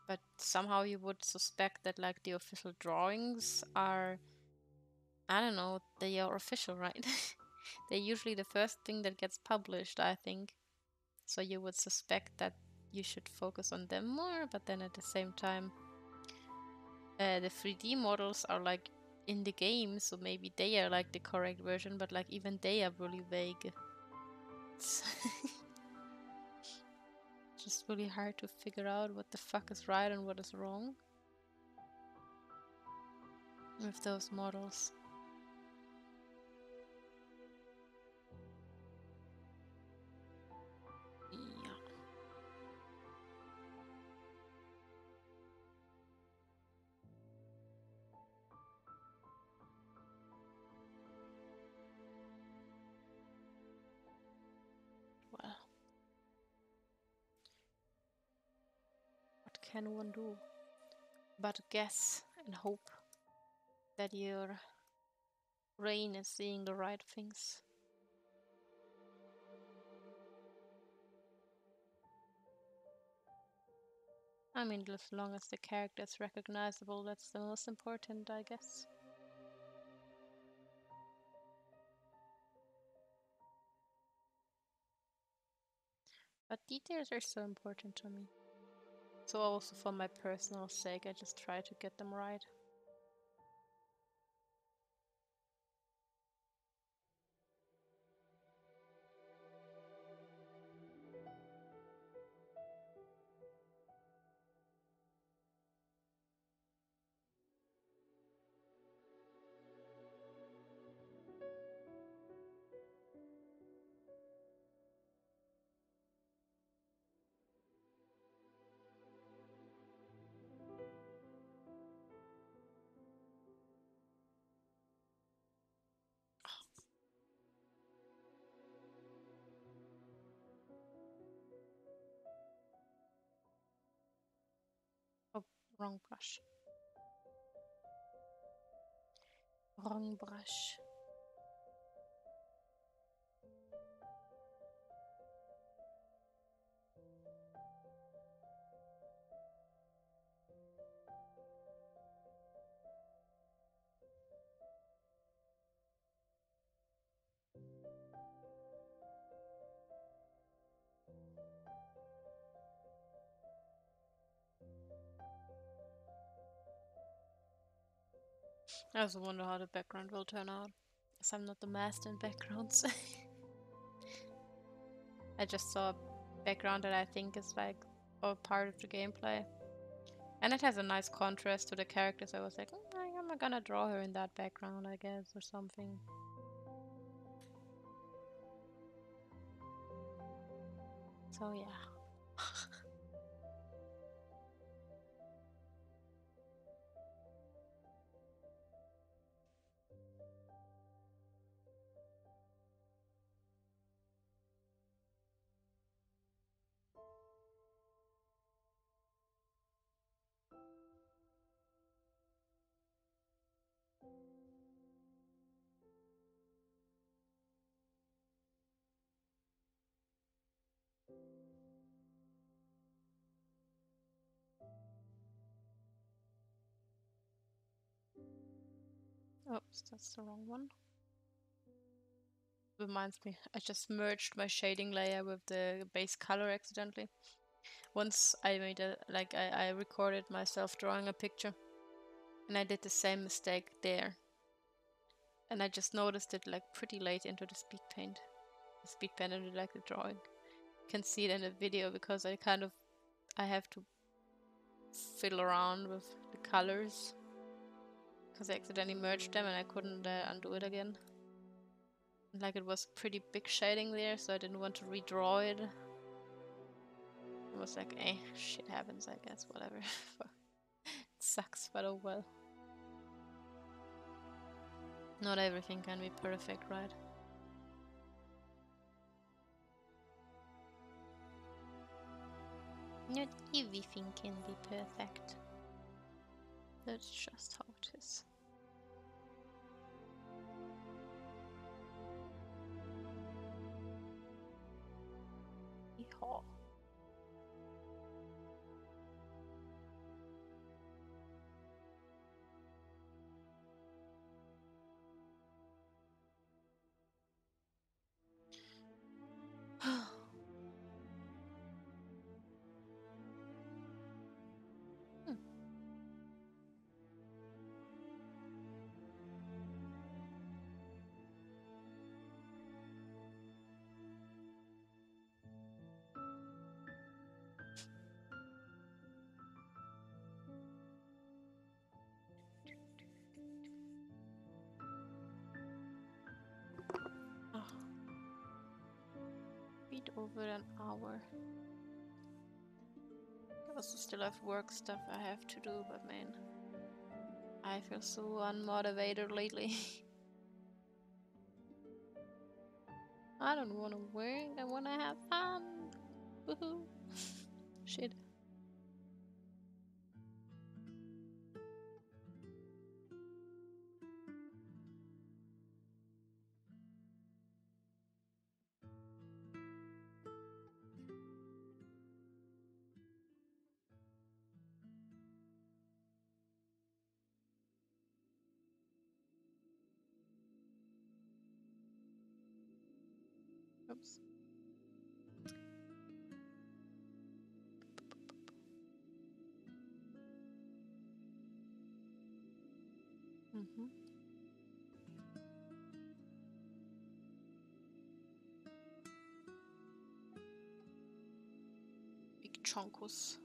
But somehow you would suspect that like the official drawings are, I don't know, they are official, right? They're usually the first thing that gets published, I think. So you would suspect that you should focus on them more, but then at the same time, the 3D models are like in the game, so maybe they are like the correct version, but like even they are really vague. It's just really hard to figure out what the fuck is right and what is wrong with those models. Yeah. Well, what can one do but guess and hope that your brain is seeing the right things? I mean, as long as the character is recognizable, that's the most important, I guess. But details are so important to me. So also for my personal sake, I just try to get them right. Oh, wrong brush. Wrong brush. I also wonder how the background will turn out, because I'm not the master in backgrounds. I just saw a background that I think is like a part of the gameplay. And it has a nice contrast to the characters. I was like, I'm gonna draw her in that background, I guess, or something. So yeah. Oops, that's the wrong one. Reminds me, I just merged my shading layer with the base color accidentally. Once I made I recorded myself drawing a picture, and I did the same mistake there. And I just noticed it like pretty late into the speed paint. The speed paint and like the drawing. You can see it in the video because I have to fiddle around with the colors because I accidentally merged them and I couldn't undo it again. Like it was pretty big shading there, so I didn't want to redraw it. It was like, shit happens, I guess, whatever. It sucks, but oh well. Not everything can be perfect, right? Not everything can be perfect. That's just how it is. Yeehaw. Bit over an hour. I also still have work stuff I have to do, but man, I feel so unmotivated lately. I don't want to work, I want to have fun. Woohoo. Shit. Oops. Mm-hmm. Big chunkus.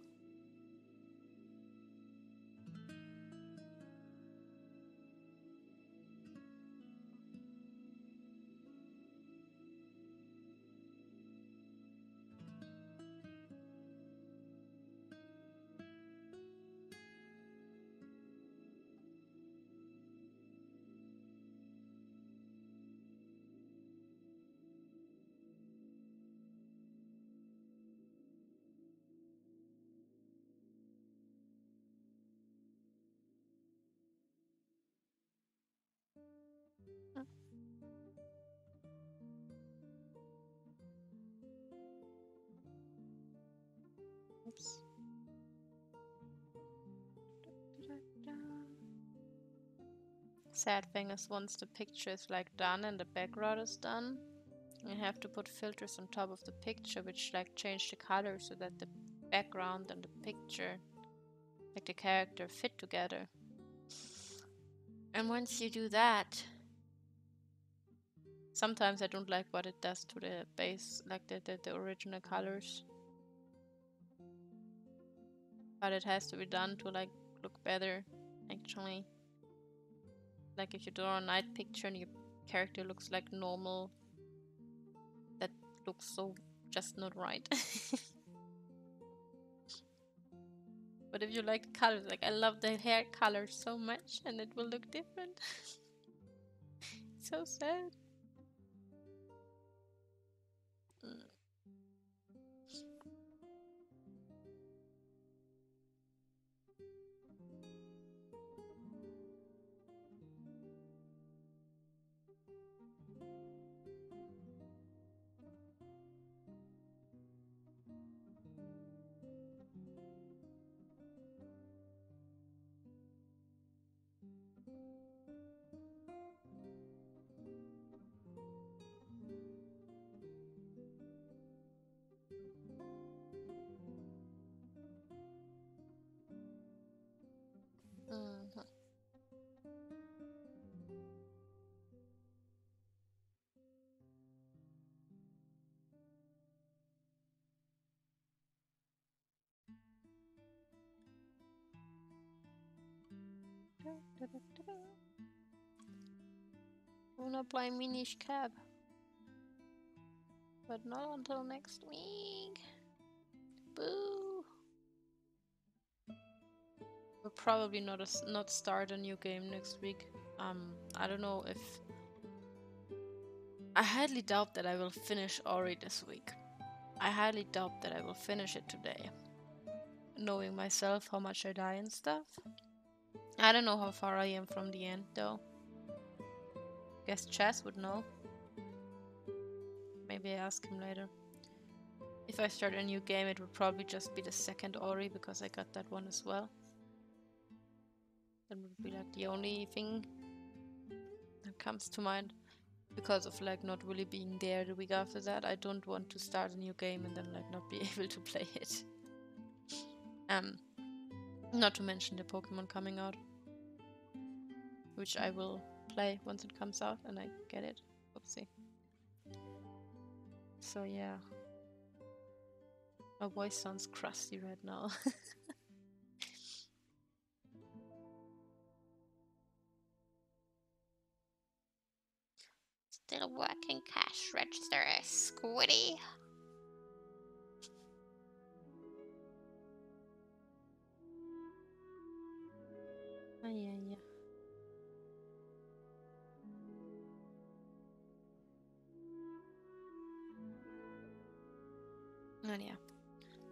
Oops. Sad thing is once the picture is like done and the background is done, you have to put filters on top of the picture which like change the color so that the background and the picture, like the character, fit together. And once you do that, sometimes I don't like what it does to the base, like the original colors. But it has to be done to like look better, actually. Like if you draw a night picture and your character looks like normal, that looks so just not right. But if you like the colors, like I love the hair color so much and it will look different. So sad. Mhm. Wanna play Minish Cap, but not until next week. Boo. We'll probably not start a new game next week. I don't know if I highly doubt that I will finish Ori this week. I highly doubt that I will finish it today. Knowing myself, how much I die and stuff. I don't know how far I am from the end though. Guess Chess would know. Maybe I ask him later. If I start a new game, it would probably just be the second Ori because I got that one as well. That would be like the only thing that comes to mind. Because of like not really being there the week after that, I don't want to start a new game and then like not be able to play it. Not to mention the Pokemon coming out, which I will play once it comes out and I get it. Oopsie. So yeah. My voice sounds crusty right now. Still working cash register, Squiddy. Yeah. Oh yeah.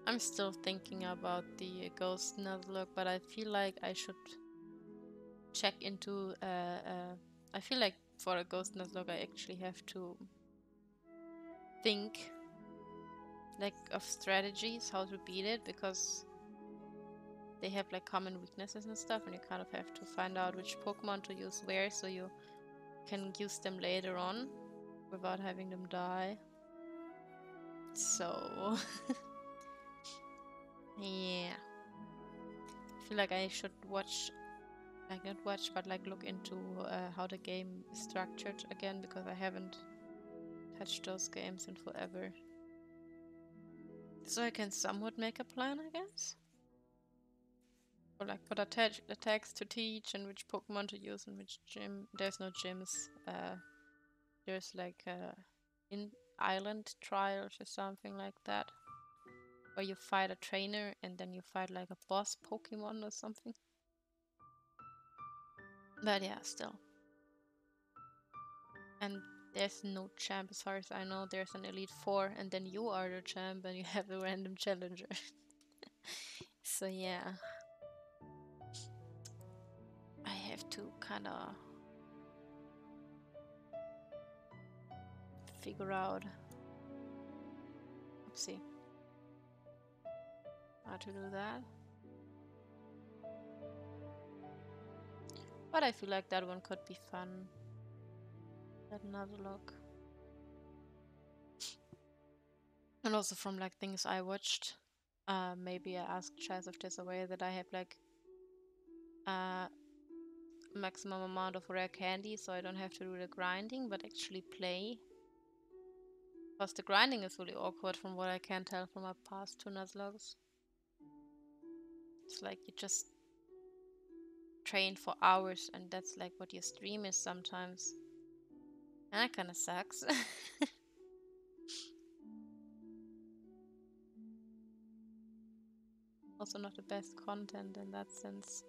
I'm still thinking about the Ghost Nuzlocke, but I feel like I should check into I feel like for a Ghost Nuzlocke I actually have to think like of strategies how to beat it, because they have like common weaknesses and stuff, and you kind of have to find out which Pokemon to use where so you can use them later on without having them die. So yeah, I feel like I should watch, like not watch, but like look into how the game is structured again, because I haven't touched those games in forever. So I can somewhat make a plan, I guess. Or like what attacks to teach and which Pokemon to use and which gym. There's no gyms. There's like in island trials or something like that, where you fight a trainer and then you fight like a boss Pokemon or something. But yeah, still. And there's no champ as far as I know. There's an Elite Four and then you are the champ and you have a random challenger. So yeah. I have to kinda figure out. Oopsie. how to do that. But I feel like that one could be fun. Let another look. And also from like things I watched, maybe I asked Chaz if there's a way that I have like maximum amount of rare candy so I don't have to do the grinding but actually play. Because the grinding is really awkward from what I can tell from my past 2 Nuzlogs. It's like you just train for hours and that's like what your stream is sometimes. And that kinda sucks. Also not the best content in that sense.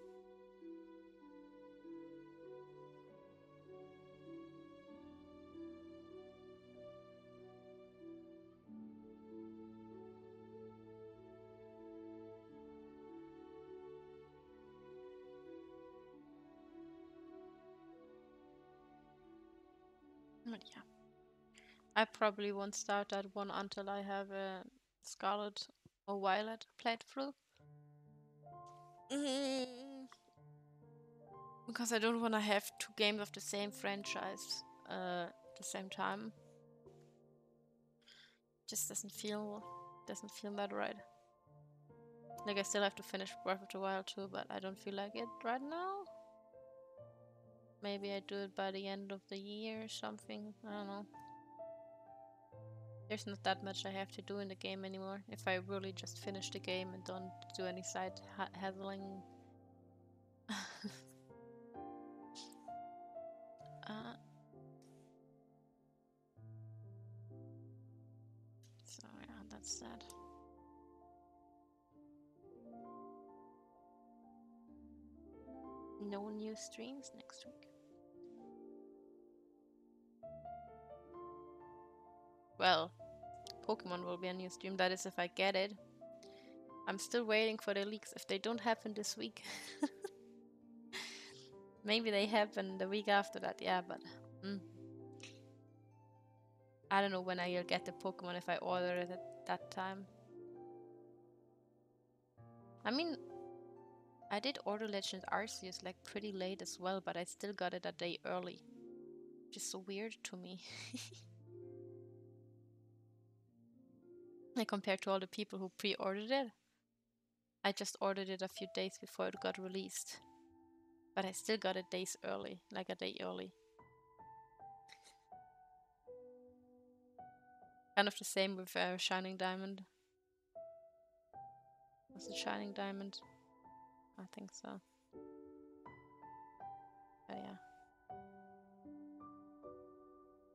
But yeah. I probably won't start that one until I have a Scarlet or Violet playthrough. Because I don't want to have 2 games of the same franchise at the same time. Just doesn't feel that right. Like I still have to finish Breath of the Wild too, but I don't feel like it right now. Maybe I do it by the end of the year or something. I don't know. There's not that much I have to do in the game anymore. If I really just finish the game and don't do any side hassling. So yeah, that's that. No new streams next week. Well, Pokemon will be a new stream. That is if I get it. I'm still waiting for the leaks. If they don't happen this week, maybe they happen the week after that. Yeah, but I don't know when I'll get the Pokemon if I order it at that time. I mean, I did order Legend Arceus like pretty late as well, but I still got it a day early. Which is so weird to me. Like compared to all the people who pre-ordered it. I just ordered it a few days before it got released. But I still got it days early, like a day early. Kind of the same with Shining Diamond. Was it Shining Diamond? I think so. But yeah.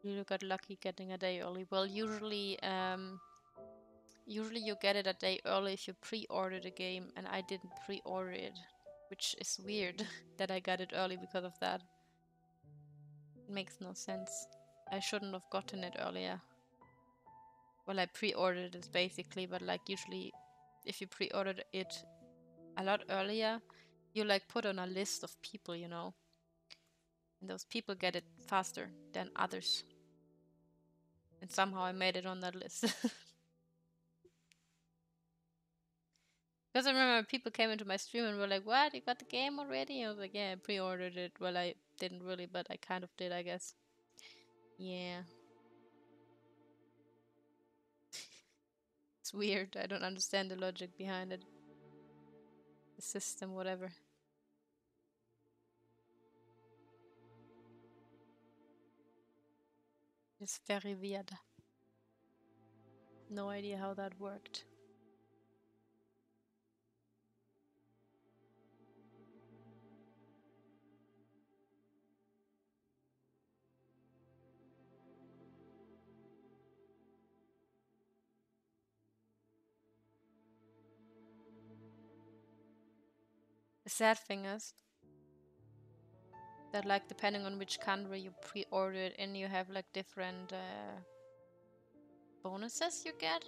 You got lucky getting a day early. Well, usually you get it a day early if you pre-order the game, and I didn't pre-order it, which is weird that I got it early because of that. It makes no sense. I shouldn't have gotten it earlier. Well, I pre-ordered it basically, but like usually if you pre-ordered it a lot earlier, you like put on a list of people, you know. And those people get it faster than others. And somehow I made it on that list. Because I remember people came into my stream and were like, what, you got the game already? I was like, yeah, I pre-ordered it. Well, I didn't really, but I kind of did, I guess. Yeah. It's weird. I don't understand the logic behind it. The system, whatever. It's very weird. No idea how that worked. The sad thing is that, like, depending on which country you pre-order it in, you have like different bonuses you get.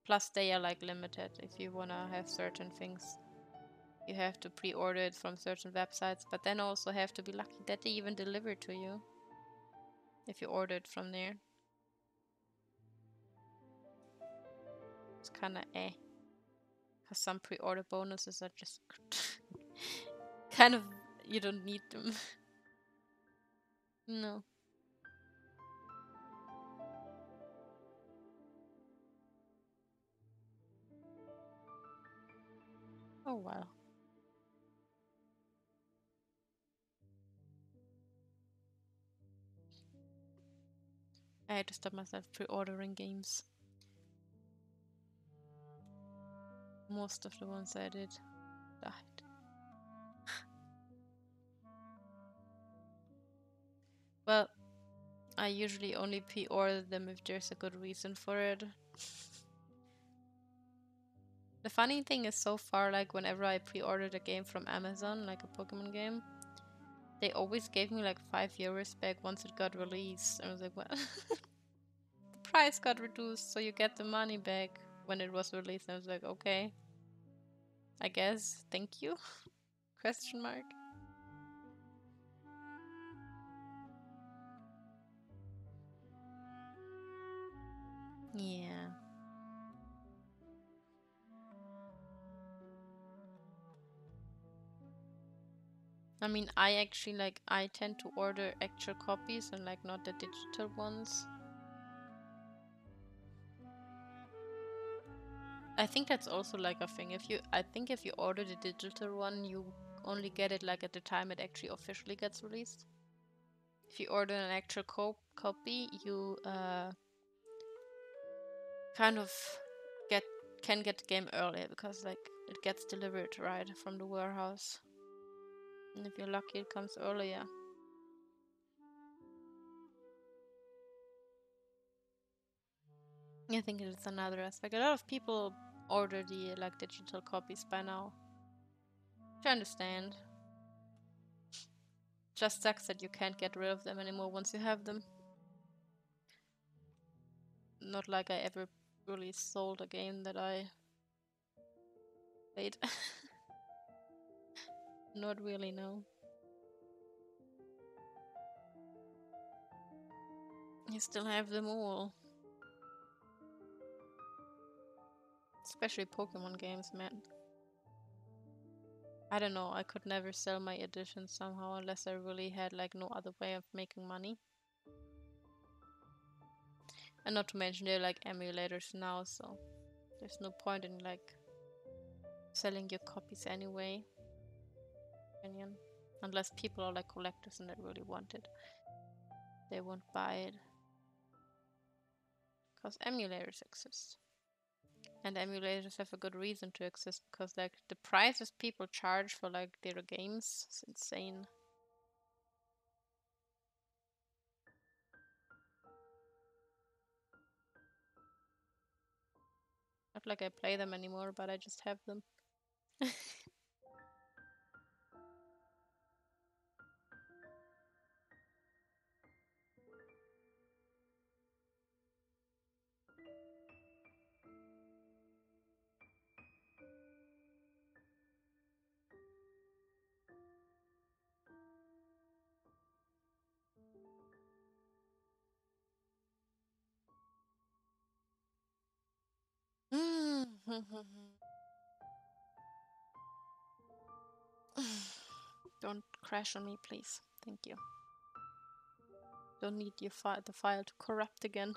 Plus, they are like limited. If you wanna have certain things, you have to pre-order it from certain websites, but then also have to be lucky that they even deliver to you if you order it from there. It's kind of because some pre-order bonuses are just kind of, you don't need them. No. Oh well. I had to stop myself pre-ordering games. Most of the ones I did died. Well, I usually only pre-order them if there's a good reason for it. The funny thing is, so far, like whenever I pre-ordered a game from Amazon, like a Pokemon game, they always gave me like €5 back once it got released. I was like, well, the price got reduced, so you get the money back when it was released. I was like, okay, I guess, thank you? Question mark. Yeah. I mean, I tend to order actual copies and like not the digital ones. I think that's also like a thing. I think if you order the digital one, you only get it like at the time it actually officially gets released. If you order an actual copy, you kind of can get the game earlier because like it gets delivered right from the warehouse. And if you're lucky, it comes earlier. I think it's another aspect. A lot of people order the like digital copies by now. Which I understand. Just sucks that you can't get rid of them anymore once you have them. Not like I ever really sold a game that I played. Not really, no. You still have them all. Especially Pokemon games, man. I don't know, I could never sell my editions somehow unless I really had like no other way of making money. And not to mention they're like emulators now, so there's no point in like selling your copies anyway. Opinion. Unless people are like collectors and they really want it. They won't buy it. Because emulators exist. And emulators have a good reason to exist because like the prices people charge for like their games is insane. Not like I play them anymore, but I just have them. Don't crash on me, please. Thank you. Don't need the file to corrupt again.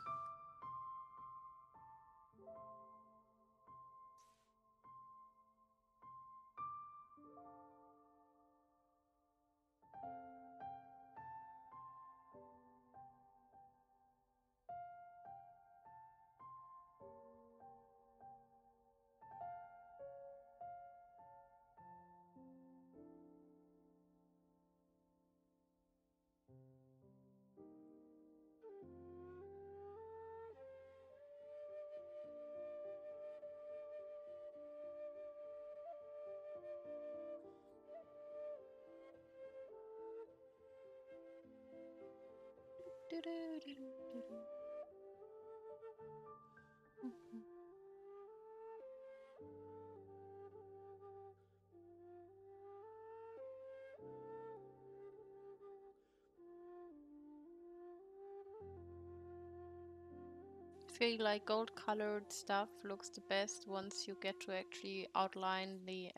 feel like gold colored stuff looks the best once you get to actually outline the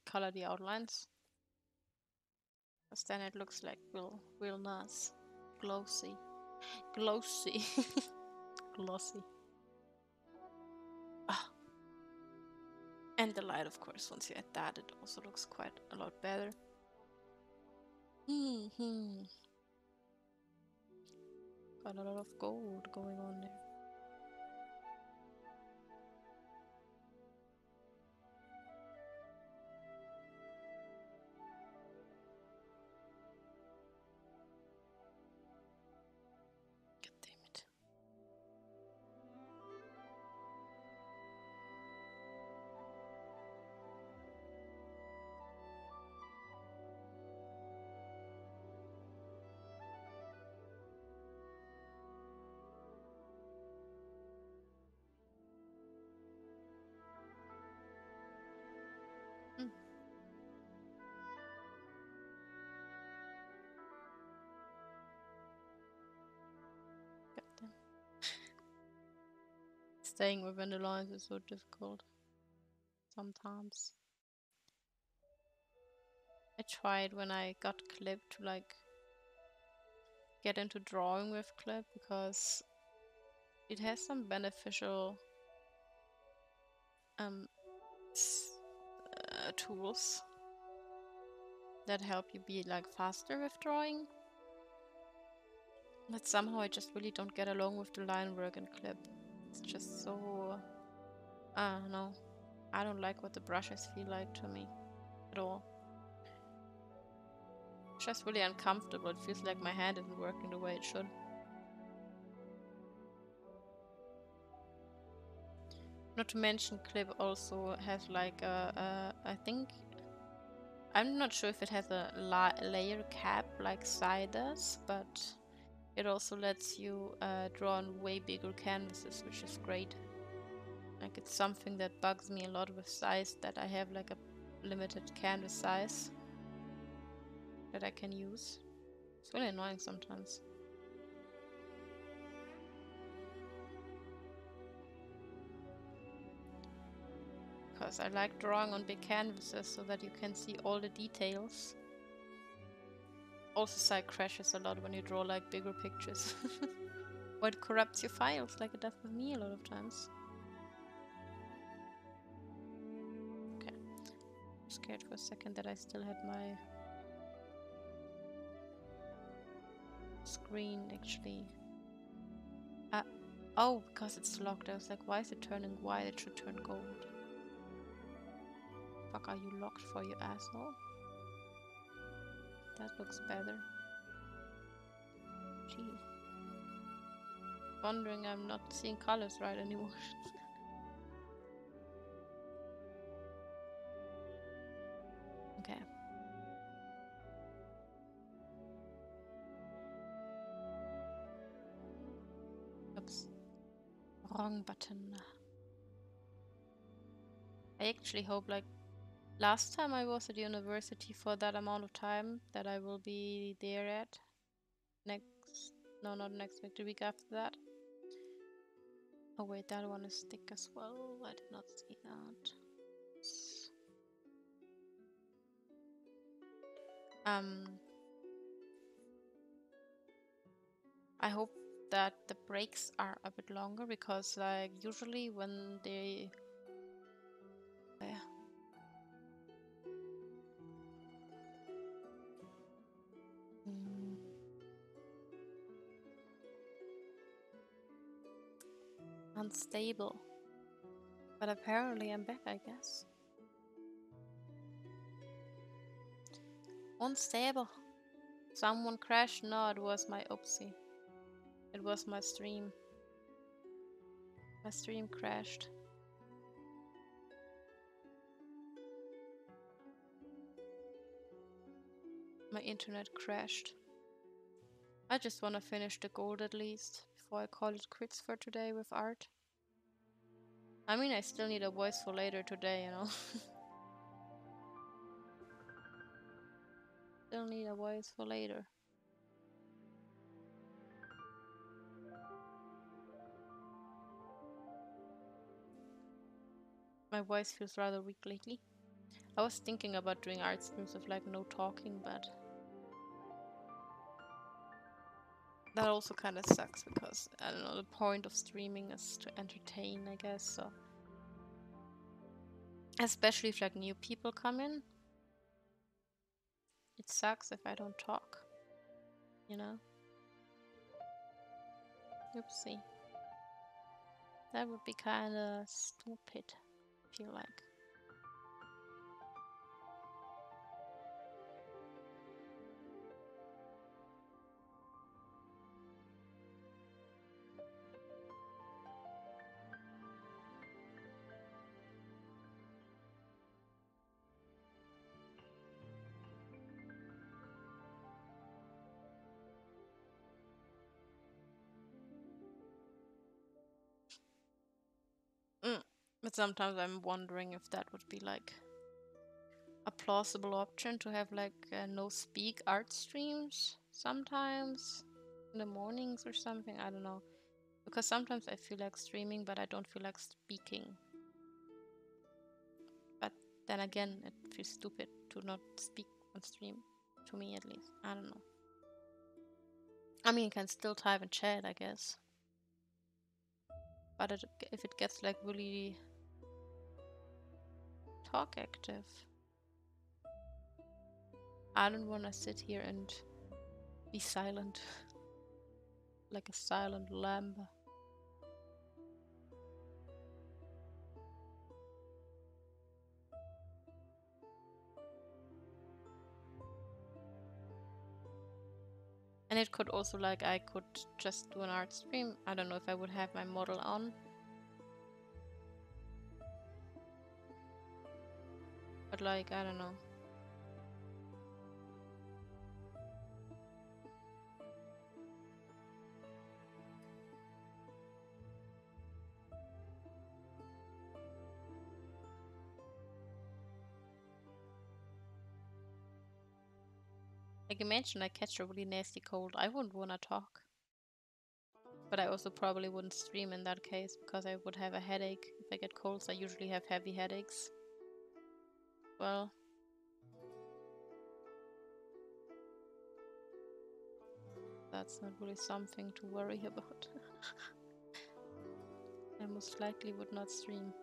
color the outlines. Because then it looks like real nice. Glossy. Glossy. Glossy. Ah. And the light, of course, once you add that, it also looks quite a lot better. Got a lot of gold going on there. God damn it. Staying within the lines is so difficult sometimes. I tried when I got Clip to like get into drawing with Clip because it has some beneficial tools that help you be like faster with drawing. But somehow I just really don't get along with the line work and Clip. It's just so no. I don't like what the brushes feel like to me at all. It's just really uncomfortable. It feels like my hand isn't working the way it should. Not to mention Clip also has like I think, I'm not sure if it has a layer cap like Sai does, but it also lets you draw on way bigger canvases, which is great. Like, it's something that bugs me a lot with size, that I have like a limited canvas size that I can use. It's really annoying sometimes. Because I like drawing on big canvases so that you can see all the details. Also, Sai crashes a lot when you draw like bigger pictures. Or it corrupts your files like it does with me a lot of times. Okay. I'm scared for a second that I still had my screen actually. Oh, because it's locked. I was like, why is it turning white? It should turn gold. Fuck, are you locked for you asshole? That looks better. Jeez. Wondering I'm not seeing colors right anymore. Okay. Oops. Wrong button. I actually hope, like, last time I was at university for that amount of time, that I will be there at no, not next week, the week after that. Oh wait, that one is thick as well. I did not see that. I hope that the breaks are a bit longer, because like usually when they unstable. But apparently I'm back, I guess. Unstable. Someone crashed? No, it was my oopsie. It was my stream. My stream crashed. My internet crashed. I just want to finish the gold at least before I call it quits for today with art. I mean, I still need a voice for later today, you know. Still need a voice for later. My voice feels rather weak lately. I was thinking about doing art streams with like no talking, but that also kind of sucks because, I don't know, the point of streaming is to entertain, I guess, so. Especially if like new people come in. It sucks if I don't talk, you know? Oopsie. That would be kinda stupid, I feel like. But sometimes I'm wondering if that would be like a plausible option to have like no speak art streams sometimes in the mornings or something. I don't know. Because sometimes I feel like streaming, but I don't feel like speaking. But then again, it feels stupid to not speak on stream, to me at least. I don't know. I mean, you can still type and chat, I guess. But if it gets like really talk active, I don't want to sit here and be silent like a silent lamb. And it could also, like, I could just do an art stream. I don't know if I would have my model on. But like, I don't know. Like, imagine I catch a really nasty cold. I wouldn't want to talk. But I also probably wouldn't stream in that case because I would have a headache. If I get colds, I usually have heavy headaches. Well, that's not really something to worry about. I most likely would not stream.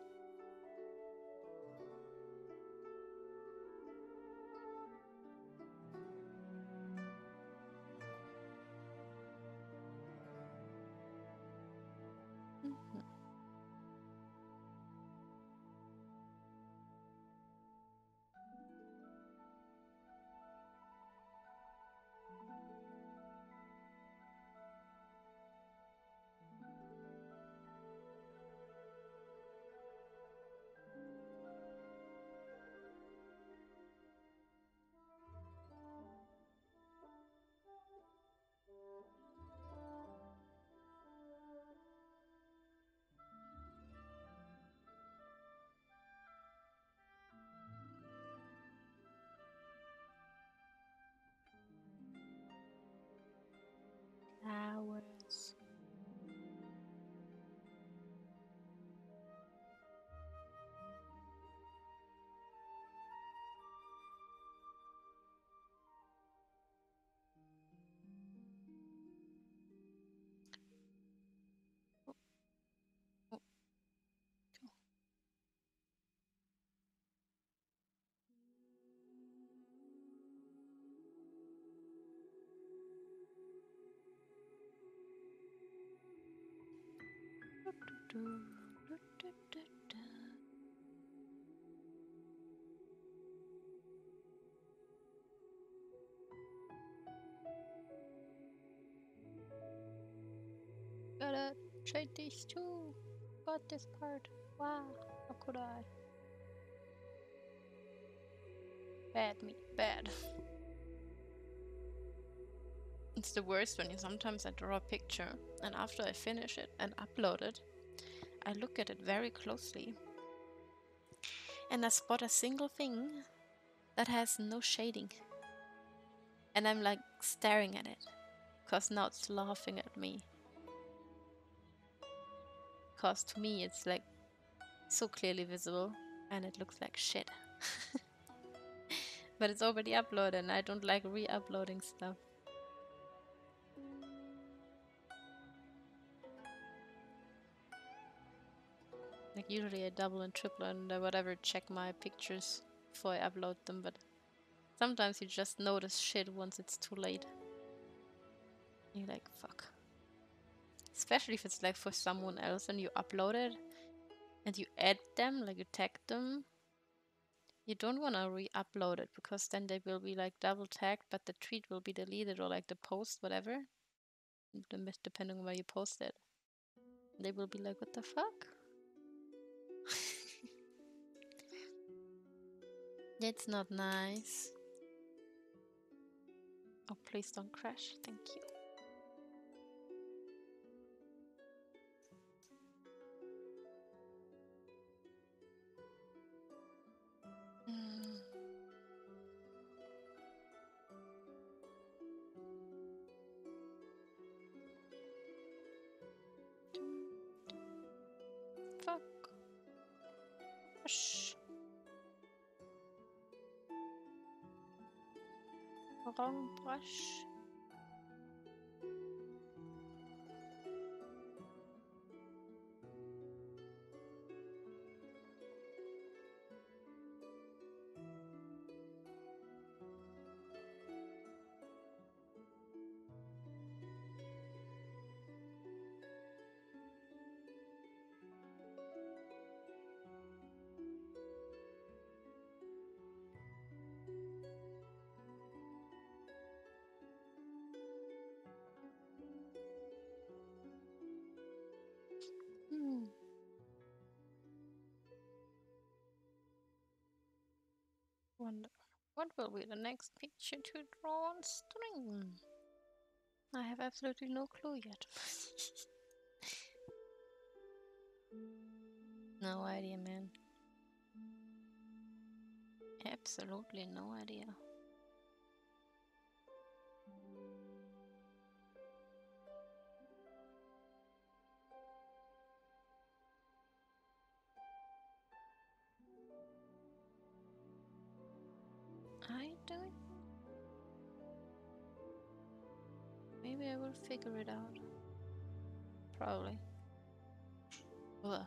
Hours. Gotta trade these two. Got this part. Wow, how could I? Bad me, bad. It's the worst when sometimes I draw a picture and after I finish it and upload it, I look at it very closely and I spot a single thing that has no shading. And I'm like staring at it because now it's laughing at me. Because to me it's like so clearly visible and it looks like shit. But it's already uploaded and I don't like re-uploading stuff. Like usually I double and triple and whatever check my pictures before I upload them, but sometimes you just notice shit once it's too late. You're like, fuck. Especially if it's like for someone else and you upload it and you add them, like you tag them. You don't want to re-upload it because then they will be like double tagged, but the tweet will be deleted or like the post, whatever, depending on where you post it. They will be like, what the fuck? It's not nice. Oh, please don't crash. Thank you. Fuck. Shh. Wrong brush. Wonder what will be the next picture to draw on string? I have absolutely no clue yet. No idea, man. Absolutely no idea. I don't. Maybe I will figure it out. Probably. Ugh.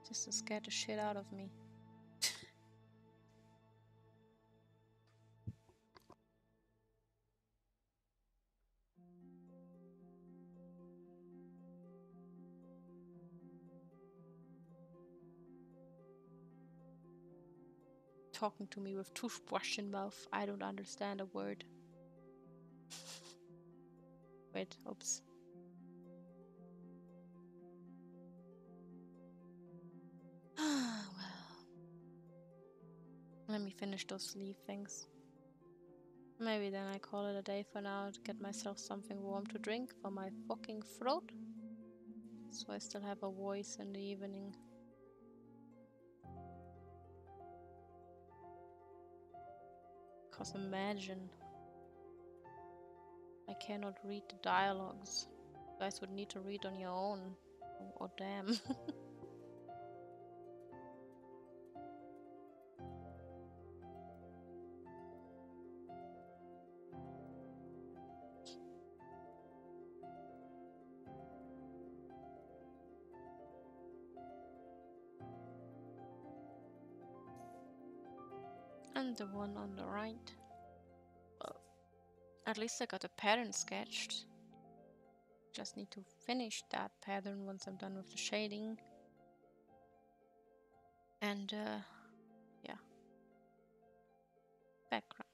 Just to scare the shit out of me. Talking to me with toothbrush in mouth. I don't understand a word. Wait, oops. Well. Let me finish those sleeve things. Maybe then I call it a day for now to get myself something warm to drink for my fucking throat. So I still have a voice in the evening. Cause imagine I cannot read the dialogues. You guys would need to read on your own. Oh damn. And the one on the right. Well, at least I got a pattern sketched. Just need to finish that pattern once I'm done with the shading. And yeah. Background.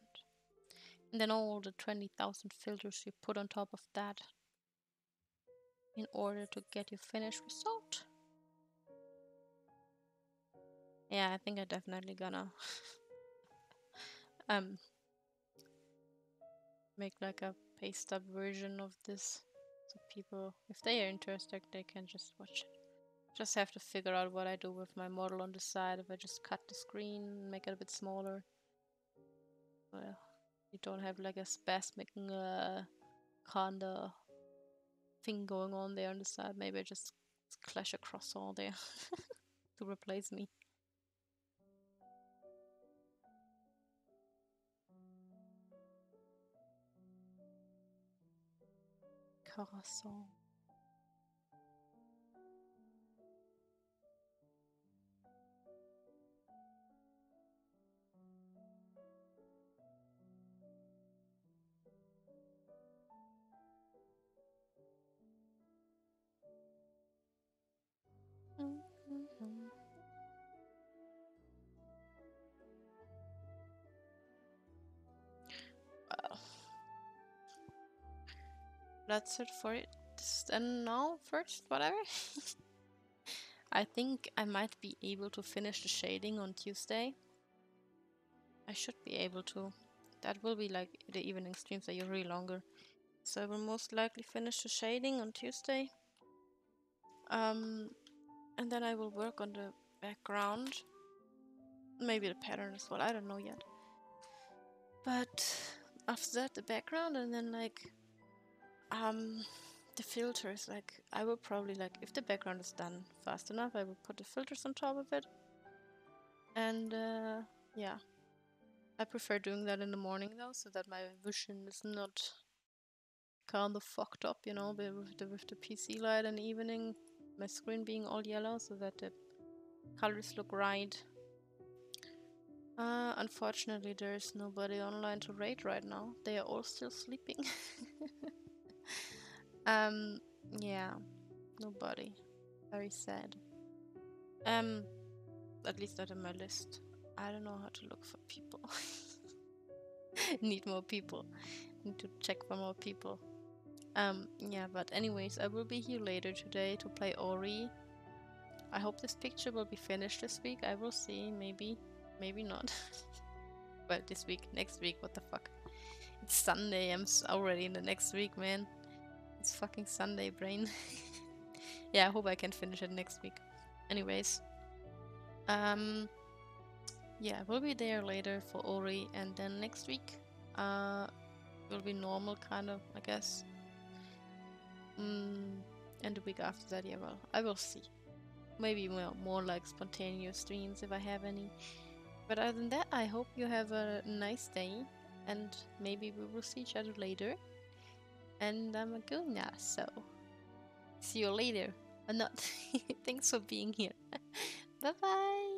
And then all the 20,000 filters you put on top of that in order to get your finished result. Yeah, I think I definitely gonna make like a paste up version of this so people, if they are interested, they can just watch it. Just have to figure out what I do with my model on the side. If I just cut the screen, make it a bit smaller. Well, you don't have like a spasmic kinda thing going on there on the side. Maybe I just clash across all there to replace me. Corazon. Well, that's it for it. And now, first, whatever. I think I might be able to finish the shading on Tuesday. I should be able to. That will be like the evening streams are usually longer. So I will most likely finish the shading on Tuesday. And then I will work on the background. Maybe the pattern as well, I don't know yet. But after that, the background, and then like the filters, like I will probably, like, if the background is done fast enough, I will put the filters on top of it. And yeah, I prefer doing that in the morning though, so that my vision is not kind of fucked up, you know, with the PC light in the evening, my screen being all yellow, so that the colors look right. Unfortunately, there's nobody online to raid right now. They are all still sleeping. Yeah, nobody. Very sad. At least not on my list. I don't know how to look for people. Need more people. Need to check for more people. Yeah, but anyways, I will be here later today to play Ori. I hope this picture will be finished this week. I will see. Maybe. Maybe not. Well, this week. Next week. What the fuck? It's Sunday. I'm already in the next week, man. It's fucking Sunday, brain. Yeah, I hope I can finish it next week. Anyways. Yeah, we'll be there later for Ori, and then next week will be normal, kind of, I guess. And the week after that, yeah, well, I will see. Maybe more like spontaneous streams if I have any. But other than that, I hope you have a nice day, and maybe we will see each other later. And I'm going now, so see you later. Or not. Thanks for being here. Bye bye.